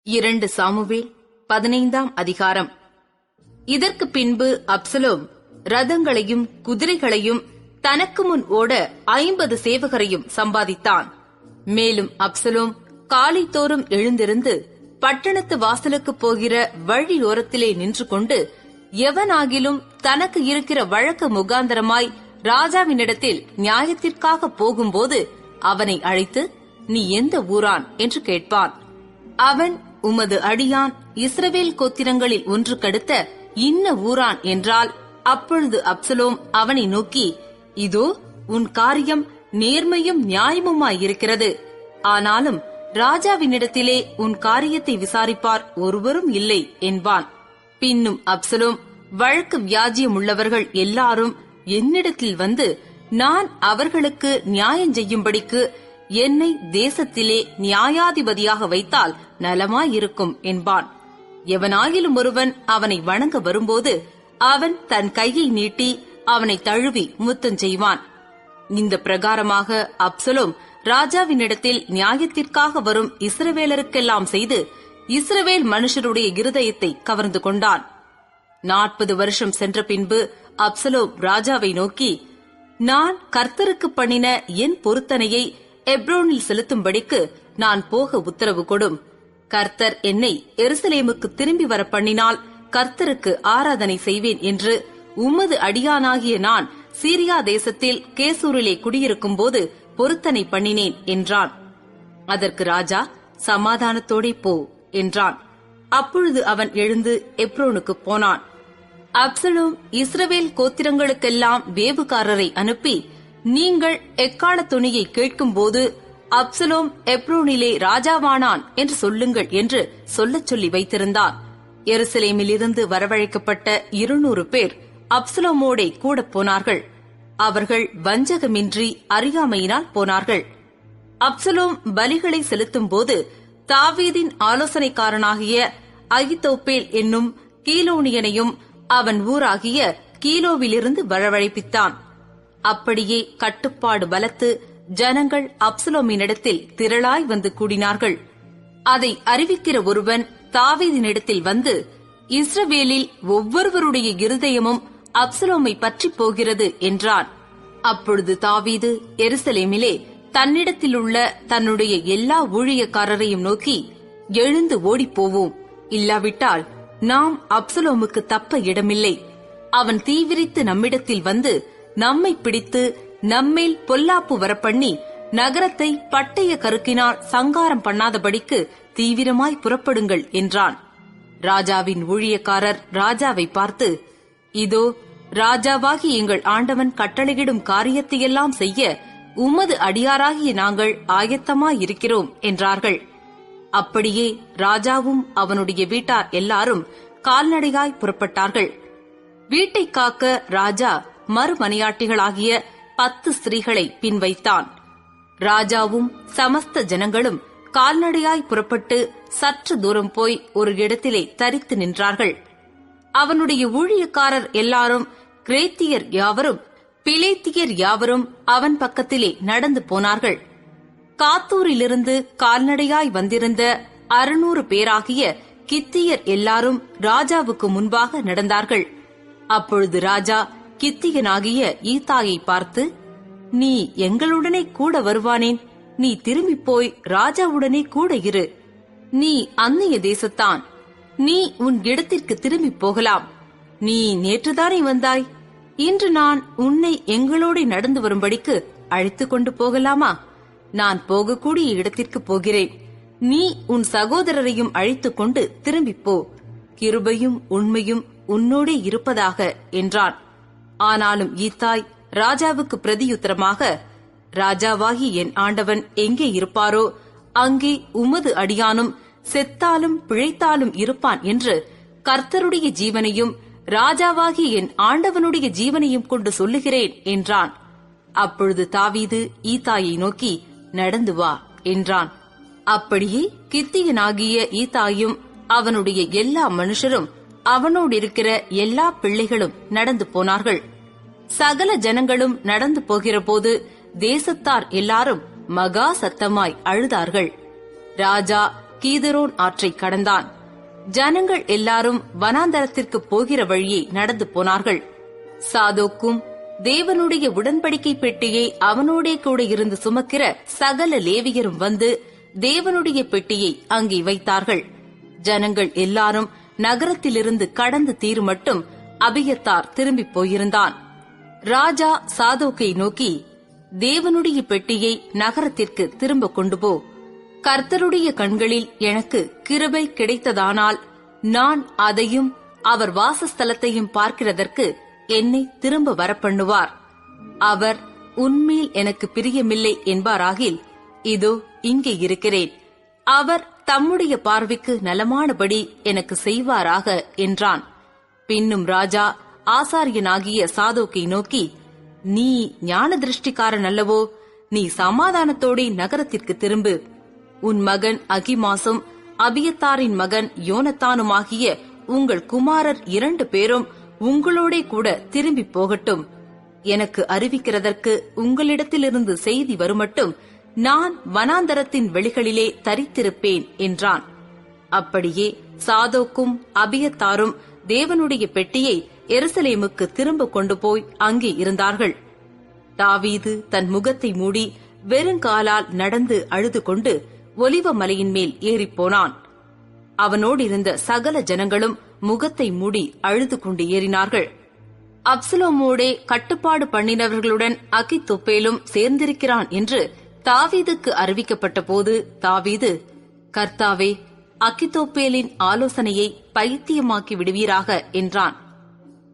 2 சாமுவேல் 15ஆம் அதிகாரம். இதற்கு பின்பு அப்சலோம் ரதங்களையும் குதிரைகளையும் தனக்கு முன் ஓட 50 சேவகரையும் சம்பாதித்தான். மேலும் அப்சலோம் காலைதோறும் எழுந்திருந்து பட்டணத்து வாசலுக்கு போகிற வழியோரத்திலே நின்று கொண்டு, எவனாகிலும் தனக்கு இருக்கிற வழக்கு முகாந்தரமாய் ராஜாவினிடத்தில் நியாயத்திற்காக போகும்போது அவனை அழைத்து, நீ எந்த ஊரான் என்று கேட்பான். அவன், உமது அடியான் இஸ்ரவேல் கோத்திரங்களில் ஒன்றுக்கடுத்த இன்ன ஊரான் என்றால், அப்பொழுது அப்சலோம் அவனை நோக்கி, இதோ உன் காரியம் நேர்மையும் நியாயமுமாயிருக்கிறது. ஆனாலும் ராஜாவினிடத்திலே உன் காரியத்தை விசாரிப்பார் ஒருவரும் இல்லை என்பான். பின்னும் அப்சலோம், வழக்கு வியாஜியம் உள்ளவர்கள் எல்லாரும் என்னிடத்தில் வந்து, நான் அவர்களுக்கு நியாயம் செய்யும்படிக்கு என்னை தேசத்திலே நியாயாதிபதியாக வைத்தால் நலமாயிருக்கும் என்பான். எவனாகிலும் ஒருவன் அவனை வணங்க வரும்போது அவன் தன் கையை நீட்டி அவனை தழுவி முத்தம் செய்வான். இந்த பிரகாரமாக அப்சலோம் ராஜாவினிடத்தில் நியாயத்திற்காக வரும் இஸ்ரவேலருக்கெல்லாம் செய்து இஸ்ரவேல் மனுஷருடைய இருதயத்தை கவர்ந்து கொண்டான். 40 வருஷம் சென்ற பின்பு அப்சலோம் ராஜாவை நோக்கி, நான் கர்த்தருக்கு பண்ணின என் பொருத்தனையை எப்ரோனில் செலுத்தும்படிக்கு நான் போக உத்தரவு கொடும். கர்த்தர் என்னை எருசலேமுக்கு திரும்பி வர பண்ணினால் கர்த்தருக்கு ஆராதனை செய்வேன் என்று உமது அடியானாகிய நான் சீரியா தேசத்தில் கேசூரிலே குடியிருக்கும் போது பொருத்தனை பண்ணினேன் என்றான். அதற்கு ராஜா, சமாதானத்தோடே போ என்றான். அப்பொழுது அவன் எழுந்து எப்ரோனுக்கு போனான். அப்சலோம் இஸ்ரவேல் கோத்திரங்களுக்கெல்லாம் வேவுகாரரை அனுப்பி, நீங்கள் எக்கால துணியை கேட்கும்போது அப்சலோம் எப்ரோனிலே ராஜாவானான் என்று சொல்லுங்கள் என்று சொல்லச் சொல்லி வைத்திருந்தான். எருசலேமிலிருந்து வரவழைக்கப்பட்ட 200 பேர் அப்சலோமோடே கூட போனார்கள். அவர்கள் வஞ்சகமின்றி அறியாமையினால் போனார்கள். அப்சலோம் பலிகளை செலுத்தும் போது தாவீதின் ஆலோசனைக்காரனாகிய அகித்தோப்பேல் என்னும் கீலோனியனையும் அவன் ஊராகிய கீலோவிலிருந்து வரவழைப்பித்தான். அப்படியே கட்டுப்பாடு பலத்து ஜனங்கள் அப்சலோமினிடத்தில் திரளாய் வந்து கூடினார்கள். அதை அறிவிக்கிற ஒருவன் தாவீதினிடத்தில் வந்து, இஸ்ரவேலில் ஒவ்வொருவருடைய இருதயமும் அப்சலோமை பற்றி போகிறது என்றான். அப்பொழுது தாவீது எருசலேமிலே தன்னிடத்திலுள்ள தன்னுடைய எல்லா ஊழியக்காரரையும் நோக்கி, எழுந்து ஓடிப்போவோம், இல்லாவிட்டால் நாம் அப்சலோமுக்கு தப்ப இடமில்லை. அவன் தீவிரித்து நம்மிடத்தில் வந்து நம்மை பிடித்து நம்மேல் பொல்லாப்பு வரப்பண்ணி நகரத்தை பட்டய கருக்கினால் சங்காரம் பண்ணாதபடிக்கு தீவிரமாய் புறப்படுங்கள் என்றான். ராஜாவின் ஊழியக்காரர் ராஜாவை பார்த்து, இதோ ராஜாவாகி எங்கள் ஆண்டவன் கட்டளையிடும் காரியத்தையெல்லாம் செய்ய உமது அடியாராகிய நாங்கள் ஆயத்தமாயிருக்கிறோம் என்றார்கள். அப்படியே ராஜாவும் அவனுடைய வீட்டார் எல்லாரும் கால்நடையாய் புறப்பட்டார்கள். வீட்டை காக்க ராஜா மறுமனையாட்டிகளாகிய 10 ஸ்திரீகளை பின்வைத்தான். ராஜாவும் சமஸ்த ஜனங்களும் கால்நடையாய் புறப்பட்டு சற்று தூரம் போய் ஒரு இடத்திலே தரித்து நின்றார்கள். அவனுடைய ஊழியக்காரர் எல்லாரும் கிரேத்தியர் யாவரும் பிலேத்தியர் யாவரும் அவன் பக்கத்திலே நடந்து போனார்கள். காத்தூரிலிருந்து கால்நடையாய் வந்திருந்த 600 பேராகிய கித்தியர் எல்லாரும் ராஜாவுக்கு முன்பாக நடந்தார்கள். அப்பொழுது ராஜா கித்தியனாகிய ஈத்தாயை பார்த்து, நீ எங்களுடனே கூட வருவானேன்? நீ திரும்பி போய் ராஜாவுடனே கூட இரு. நீ அந்நிய தேசத்தான், நீ உன் இடத்திற்கு திரும்பி போகலாம். நீ நேற்றுதானே வந்தாய், இன்று நான் உன்னை எங்களோடு நடந்து வரும்படிக்கு அழைத்துக் கொண்டு போகலாமா? நான் போகக்கூடிய இடத்திற்கு போகிறேன். நீ உன் சகோதரரையும் அழைத்துக் கொண்டு திரும்பிப் போ. கிருபையும் உண்மையும் உன்னோடே இருப்பதாக என்றான். ஆனாலும் ஈத்தாய் ராஜாவுக்கு பிரதியுத்தரமாக, ராஜாவாகி என் ஆண்டவன் எங்கே இருப்பாரோ அங்கே உமது அடியானும் செத்தாலும் பிழைத்தாலும் இருப்பான் என்று கர்த்தருடைய ஜீவனையும் ராஜாவாகி என் ஆண்டவனுடைய ஜீவனையும் கொண்டு சொல்லுகிறேன் என்றான். அப்பொழுது தாவீது ஈத்தாயை நோக்கி, நடந்து வா என்றான். அப்படியே கித்தியனாகிய ஈத்தாயும் அவனுடைய எல்லா மனுஷரும் அவனோடு இருக்கிற எல்லா பிள்ளைகளும் நடந்து போனார்கள். சகல ஜனங்களும் நடந்து போகிற போது தேசத்தார் எல்லாரும் மகா சத்தமாய் அழுதார்கள். ராஜா கீதரோன் ஆற்றை கடந்தான். ஜனங்கள் எல்லாரும் வனாந்தரத்திற்கு போகிற வழியே நடந்து போனார்கள். சாதோக்கும் தேவனுடைய உடன்படிக்கை பெட்டியை அவனோடே கூட இருந்து சுமக்கிற சகல லேவியரும் வந்து தேவனுடைய பெட்டியை அங்கே வைத்தார்கள். ஜனங்கள் எல்லாரும் நகரத்திலிருந்து கடந்து தீரு மட்டும் அபியத்தார் திரும்பி போயிருந்தான். ராஜா சாதோக்கை நோக்கி, தேவனுடைய பெட்டியை நகரத்திற்கு திரும்ப கொண்டு போ. கர்த்தருடைய கண்களில் எனக்கு கிருபை கிடைத்ததானால் நான் அதையும் அவர் வாசஸ்தலத்தையும் பார்க்கிறதற்கு என்னை திரும்ப வரப்பண்ணுவார். அவர் உன்மேல் எனக்கு பிரியமில்லை என்பாராகில், இதோ இங்கே இருக்கிறேன். அவர் தம்முடைய பார்வைக்கு நலமானபடி எனக்கு செய்வாராக என்றான். பின்னும் ராஜா ஆசாரியனாகிய சாதோக்கை நோக்கி, நீ ஞான திருஷ்டிக்காரன் அல்லவோ? நீ சமாதானத்தோടെ நகரத்திற்கு திரும்பு. உன் மகன் அகிமாசும் அபியத்தாரின் மகன் யோனத்தானுமாகிய உங்கள் குமாரர் 2 பேரும் உங்களோடே கூட திரும்பி போகட்டும். எனக்கு அறிவிக்கிறதற்கு உங்களிடத்திலிருந்து செய்தி வருமட்டும் நான் வனாந்தரத்தின் வெளிகளிலே தரித்திருப்பேன் என்றான். அப்படியே சாதோக்கும் அபியத்தாரும் தேவனுடைய பெட்டியை எருசலேமுக்கு திரும்ப கொண்டு போய் அங்கே இருந்தார்கள். தாவீது தன் முகத்தை மூடி வெறுங்காலால் நடந்து அழுது கொண்டு ஒலிவ மலையின் மேல் ஏறிப்போனான். அவனோடு இருந்த சகல ஜனங்களும் முகத்தை மூடி அழுது கொண்டு ஏறினார்கள். அப்சலோமோடே கட்டுப்பாடு பண்ணினவர்களுடன் அகித்தோப்பேலும் சேர்ந்திருக்கிறான் என்று தாவீதுக்கு அறிவிக்கப்பட்ட போது தாவீது, கர்த்தாவே, அகித்தோப்பேலின் ஆலோசனையை பைத்தியமாக்கி விடுவீராக என்றான்.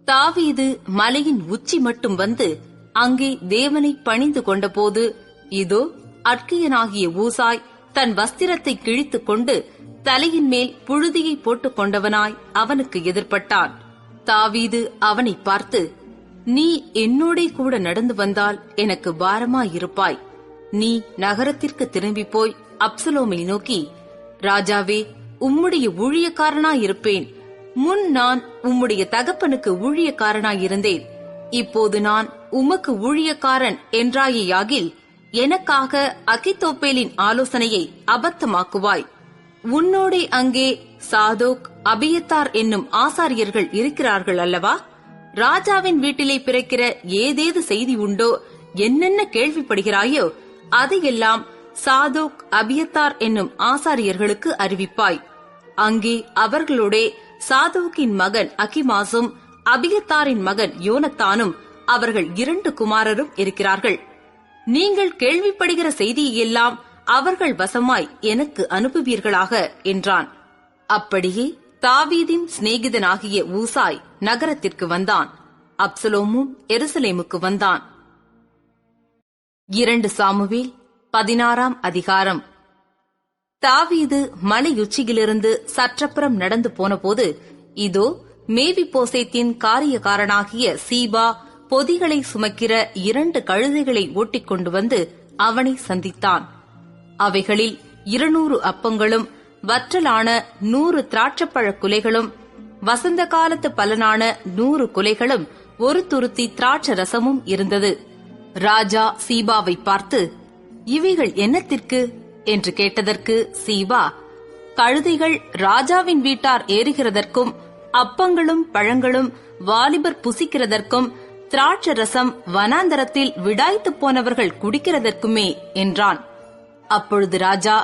தாவீது மலையின் உச்சி மட்டும் வந்து அங்கே தேவனை பணிந்து கொண்டபோது, இதோ அற்கியனாகிய ஊசாய் தன் வஸ்திரத்தை கிழித்துக் கொண்டு தலையின் மேல் புழுதியை போட்டுக் கொண்டவனாய் அவனுக்கு எதிர்பட்டான். தாவீது அவனை பார்த்து, நீ என்னோடே கூட நடந்து வந்தால் எனக்கு பாரமாயிருப்பாய். நீ நகரத்திற்கு திரும்பி போய் அப்சலோமை நோக்கி, ராஜாவே, உம்முடைய ஊழியக்காரனாயிருப்பேன். முன் நான் உம்முடைய தகப்பனுக்கு ஊழியக்காரனாயிருந்தேன். இப்போது நான் உமக்கு ஊழியக்காரன் என்றாயேயாகில் எனக்காக அகித்தோப்பேலின் ஆலோசனையை அபத்தமாக்குவாய். உன்னோடே அங்கே சாதோக் அபியத்தார் என்னும் ஆசாரியர்கள் இருக்கிறார்கள் அல்லவா? ராஜாவின் வீட்டிலே பிறக்கிற ஏதேது செய்தி உண்டோ, என்னென்ன கேள்விப்படுகிறாயோ அதையெல்லாம் சாதோக் அபியத்தார் என்னும் ஆசாரியர்களுக்கு அறிவிப்பாய். அங்கே அவர்களோடே சாதோக்கின் மகன் அகிமாசும் அபியத்தாரின் மகன் யோனத்தானும் அவர்கள் 2 குமாரரும் இருக்கிறார்கள். நீங்கள் கேள்விப்படுகிற செய்தியெல்லாம் அவர்கள் வசமாய் எனக்கு அனுப்புவீர்களாக என்றான். அப்படியே தாவீதின் சிநேகிதனாகிய ஊசாய் நகரத்திற்கு வந்தான். அப்சலோமும் எருசலேமுக்கு வந்தான். 2 சாமுவேல் 16ஆம் அதிகாரம். தாவீது மலையுச்சியிலிருந்து சற்றப்புறம் நடந்து போனபோது, இதோ மேவிபோசேத்தின் காரியக்காரனாகிய சீபா பொதிகளை சுமக்கிற 2 கழுதைகளை ஓட்டிக் கொண்டு வந்து அவனை சந்தித்தான். அவைகளில் 200 அப்பங்களும் வற்றலான 100 திராட்சப்பழ குலைகளும் வசந்த காலத்து பலனான 100 குலைகளும் 1 துருத்தி திராட்ச ரசமும் இருந்தது. ராஜா சீபாவை பார்த்து, இவைகள் என்னத்திற்கு என்று கேட்டதற்கு சீபா, கழுதைகள் ராஜாவின் வீட்டார் ஏறுகிறதற்கும் அப்பங்களும் பழங்களும் வாலிபர் புசிக்கிறதற்கும் திராட்ச ரசம் வனாந்தரத்தில் விடாய்த்து போனவர்கள் குடிக்கிறதற்குமே என்றான். அப்பொழுது ராஜா,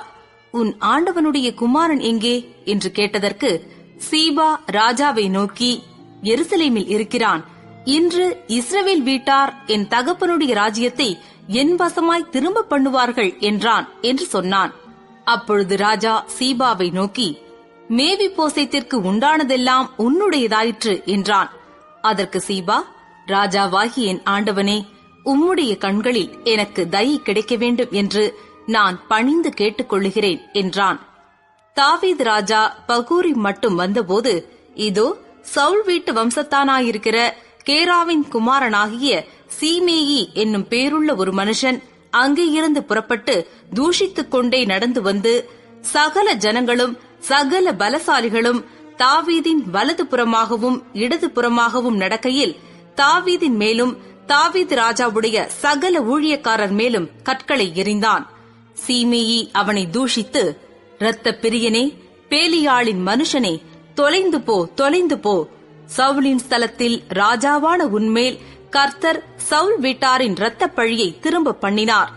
உன் ஆண்டவனுடைய குமாரன் எங்கே என்று கேட்டதற்கு சீபா ராஜாவை நோக்கி, எருசலேமில் இருக்கிறான். இன்று இஸ்ரவேல் வீட்டார் என் தகப்பனுடைய ராஜ்யத்தை என் வசமாய் திரும்ப பண்ணுவார்கள் என்றான் என்று சொன்னான். அப்பொழுது ராஜா சீபாவை நோக்கி, மேவி போசேத்திற்கு உண்டானதெல்லாம் உன்னுடையதாயிற்று என்றான். அதற்கு சீபா, ராஜாவாகி என் ஆண்டவனே, உம்முடைய கண்களில் எனக்கு தயை கிடைக்க வேண்டும் என்று நான் பணிந்து கேட்டுக்கொள்ளுகிறேன் என்றான். தாவீது ராஜா பகூரி மட்டும் வந்தபோது, இதோ சவுல் வீட்டு வம்சத்தானாயிருக்கிற கேராவின் குமாரனாகிய சீமேயி என்னும் பேருள்ள ஒரு மனுஷன் அங்கே இருந்து புறப்பட்டு தூஷித்துக் கொண்டே நடந்து வந்து, சகல ஜனங்களும் சகல பலசாலிகளும் தாவீதின் வலது புறமாகவும் இடது புறமாகவும் நடக்கையில் தாவீதின் மேலும் தாவீது ராஜாவுடைய சகல ஊழியக்காரர் மேலும் கற்களை எறிந்தான். சீமேயி அவனை தூஷித்து, இரத்த பிரியனே, பேலியாளின் மனுஷனே, தொலைந்து போ, தொலைந்து போ. சவுலின் ஸ்தலத்தில் ராஜாவான உன்மேல் கர்த்தர் சவுல் வீட்டாரின் இரத்த பழியை திரும்ப பண்ணினார்.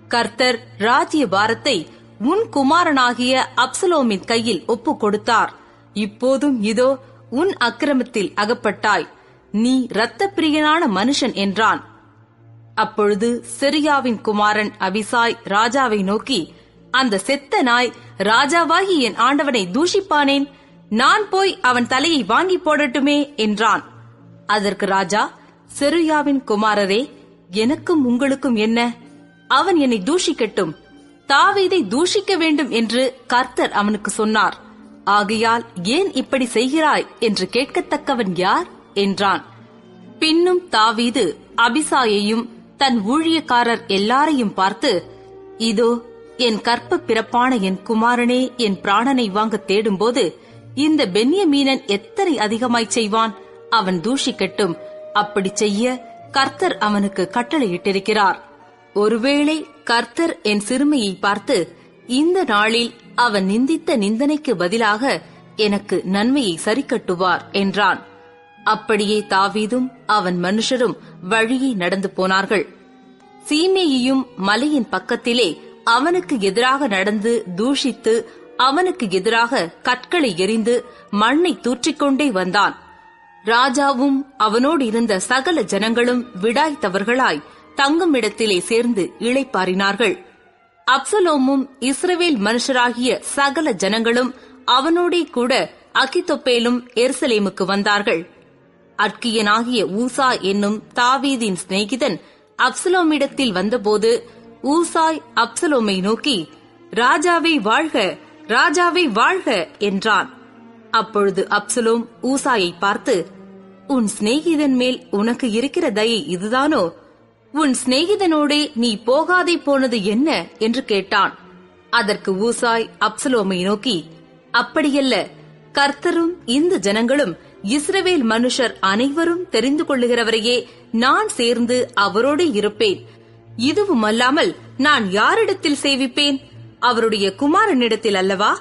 கர்த்தர் ராஜ்ய பாரத்தை உன் குமாரனாகிய அப்சலோமின் கையில் ஒப்புக் கொடுத்தார். இப்போதும் இதோ உன் அக்கிரமத்தில் அகப்பட்டாய். நீ இரத்த பிரியனான மனுஷன் என்றான். அப்பொழுது செரியாவின் குமாரன் அபிசாய் ராஜாவை நோக்கி, அந்த செத்த நாய் ராஜாவாகி என் ஆண்டவனை தூஷிப்பானேன்? நான் போய் அவன் தலையை வாங்கி போடட்டுமே என்றான். அதற்கு ராஜா, செருயாவின் குமாரரே, எனக்கும் உங்களுக்கும் என்ன? அவன் என்னை தூஷிக்கட்டும். தாவீதை தூஷிக்க வேண்டும் என்று கர்த்தர் அவனுக்கு சொன்னார். ஆகையால் ஏன் இப்படி செய்கிறாய் என்று கேட்கத்தக்கவன் யார் என்றான். பின்னும் தாவீது அபிசாயையும் தன் ஊழியக்காரர் எல்லாரையும் பார்த்து, இதோ என் கற்ப பிறப்பான என் குமாரனே என் பிராணனை வாங்க தேடும்போது இந்த பென்யமீனன் எத்தனை அதிகமாய் செய்வான்? அவன் தூஷிக்கட்டும். அப்படி செய்ய கர்த்தர் அவனுக்கு கட்டளையிட்டிருக்கிறார். ஒருவேளை கர்த்தர் என் சிறுமையை பார்த்து இந்த நாளில் அவன் நிந்தித்த நிந்தனைக்கு பதிலாக எனக்கு நன்மையை சரிக்கட்டுவார் என்றான். அப்படியே தாவீதும் அவன் மனுஷரும் வழியே நடந்து போனார்கள். சீமேயியும் மலையின் பக்கத்திலே அவனுக்கு எதிராக நடந்து தூஷித்து அவனுக்கு எதிராக கற்களை எறிந்து மண்ணை தூற்றிக்கொண்டே வந்தான். ராஜாவும் அவனோடு இருந்த சகல ஜனங்களும் விடாய்த்தவர்களாய் தங்கும் இடத்திலே சேர்ந்து இளைப்பாறினார்கள். அப்சலோமும் இஸ்ரவேல் மனுஷராகிய சகல ஜனங்களும் அவனோடே கூட அகித்தொப்பேலும் எருசலேமுக்கு வந்தார்கள். அற்கியனாகிய ஊசாய் என்னும் தாவீதின் சிநேகிதன் அப்சலோமிடத்தில் வந்தபோது ஊசாய் அப்சலோமை நோக்கி, ராஜாவே வாழ்க, ராஜாவே வாழ்க என்றான். அப்பொழுது அப்சலோம் ஊசாயை பார்த்து, உன் சிநேகிதன் மேல் உனக்கு இருக்கிற தயை இதுதானோ? உன் சிநேகிதனோடே நீ போகாதே போனது என்ன என்று கேட்டான். அதற்கு ஊசாய் அப்சலோமை நோக்கி, அப்படியல்ல, கர்த்தரும் இந்த ஜனங்களும் இஸ்ரவேல் மனுஷர் அனைவரும் தெரிந்து கொள்ளுகிறவரையே நான் சேர்ந்து அவரோடு இருப்பேன். இதுவுமல்லாமல் நான் யாரிடத்தில் சேவிப்பேன்? அவருடைய குமாரனிடத்தில் அல்லவா?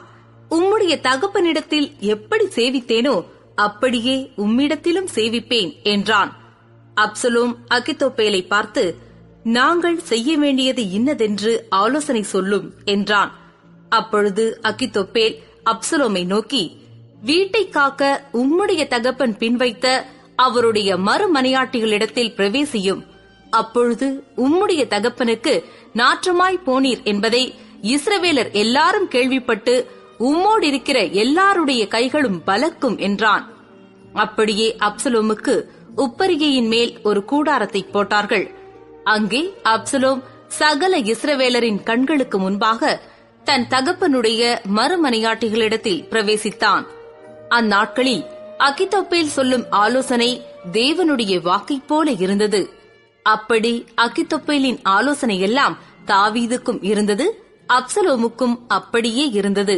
உம்முடைய தகப்பனிடத்தில் எப்படி சேவித்தேனோ அப்படியே உம்மிடத்திலும் சேவிப்பேன் என்றான். அப்சலோம் அகித்தோப்பேலை பார்த்து, நாங்கள் செய்ய வேண்டியது இன்னதென்று ஆலோசனை சொல்லும் என்றான். அப்பொழுது அகித்தோப்பேல் அப்சலோமை நோக்கி, வீட்டை காக்க உம்முடைய தகப்பன் பின்வைத்த அவருடைய மறுமனையாட்டிகளிடத்தில் பிரவேசியும். அப்பொழுது உம்முடைய தகப்பனுக்கு நாற்றமாய் போனீர் என்பதை இஸ்ரவேலர் எல்லாரும் கேள்விப்பட்டு உம்மோடு இருக்கிற எல்லாருடைய கைகளும் பலக்கும் என்றான். அப்படியே அப்சலோமுக்கு உப்பரிகையின் மேல் ஒரு கூடாரத்தை போட்டார்கள். அங்கே அப்சலோம் சகல இஸ்ரவேலரின் கண்களுக்கு முன்பாக தன் தகப்பனுடைய மறுமனையாட்டிகளிடத்தில் பிரவேசித்தான். அந்நாட்களில் அகித்தோப்பேல் சொல்லும் ஆலோசனை தேவனுடைய வாக்கைப் போல இருந்தது. அப்படி அகித்தோப்பேலின் ஆலோசனை எல்லாம் தாவீதுக்கும் இருந்தது, அப்சலோமுக்கும் அப்படியே இருந்தது.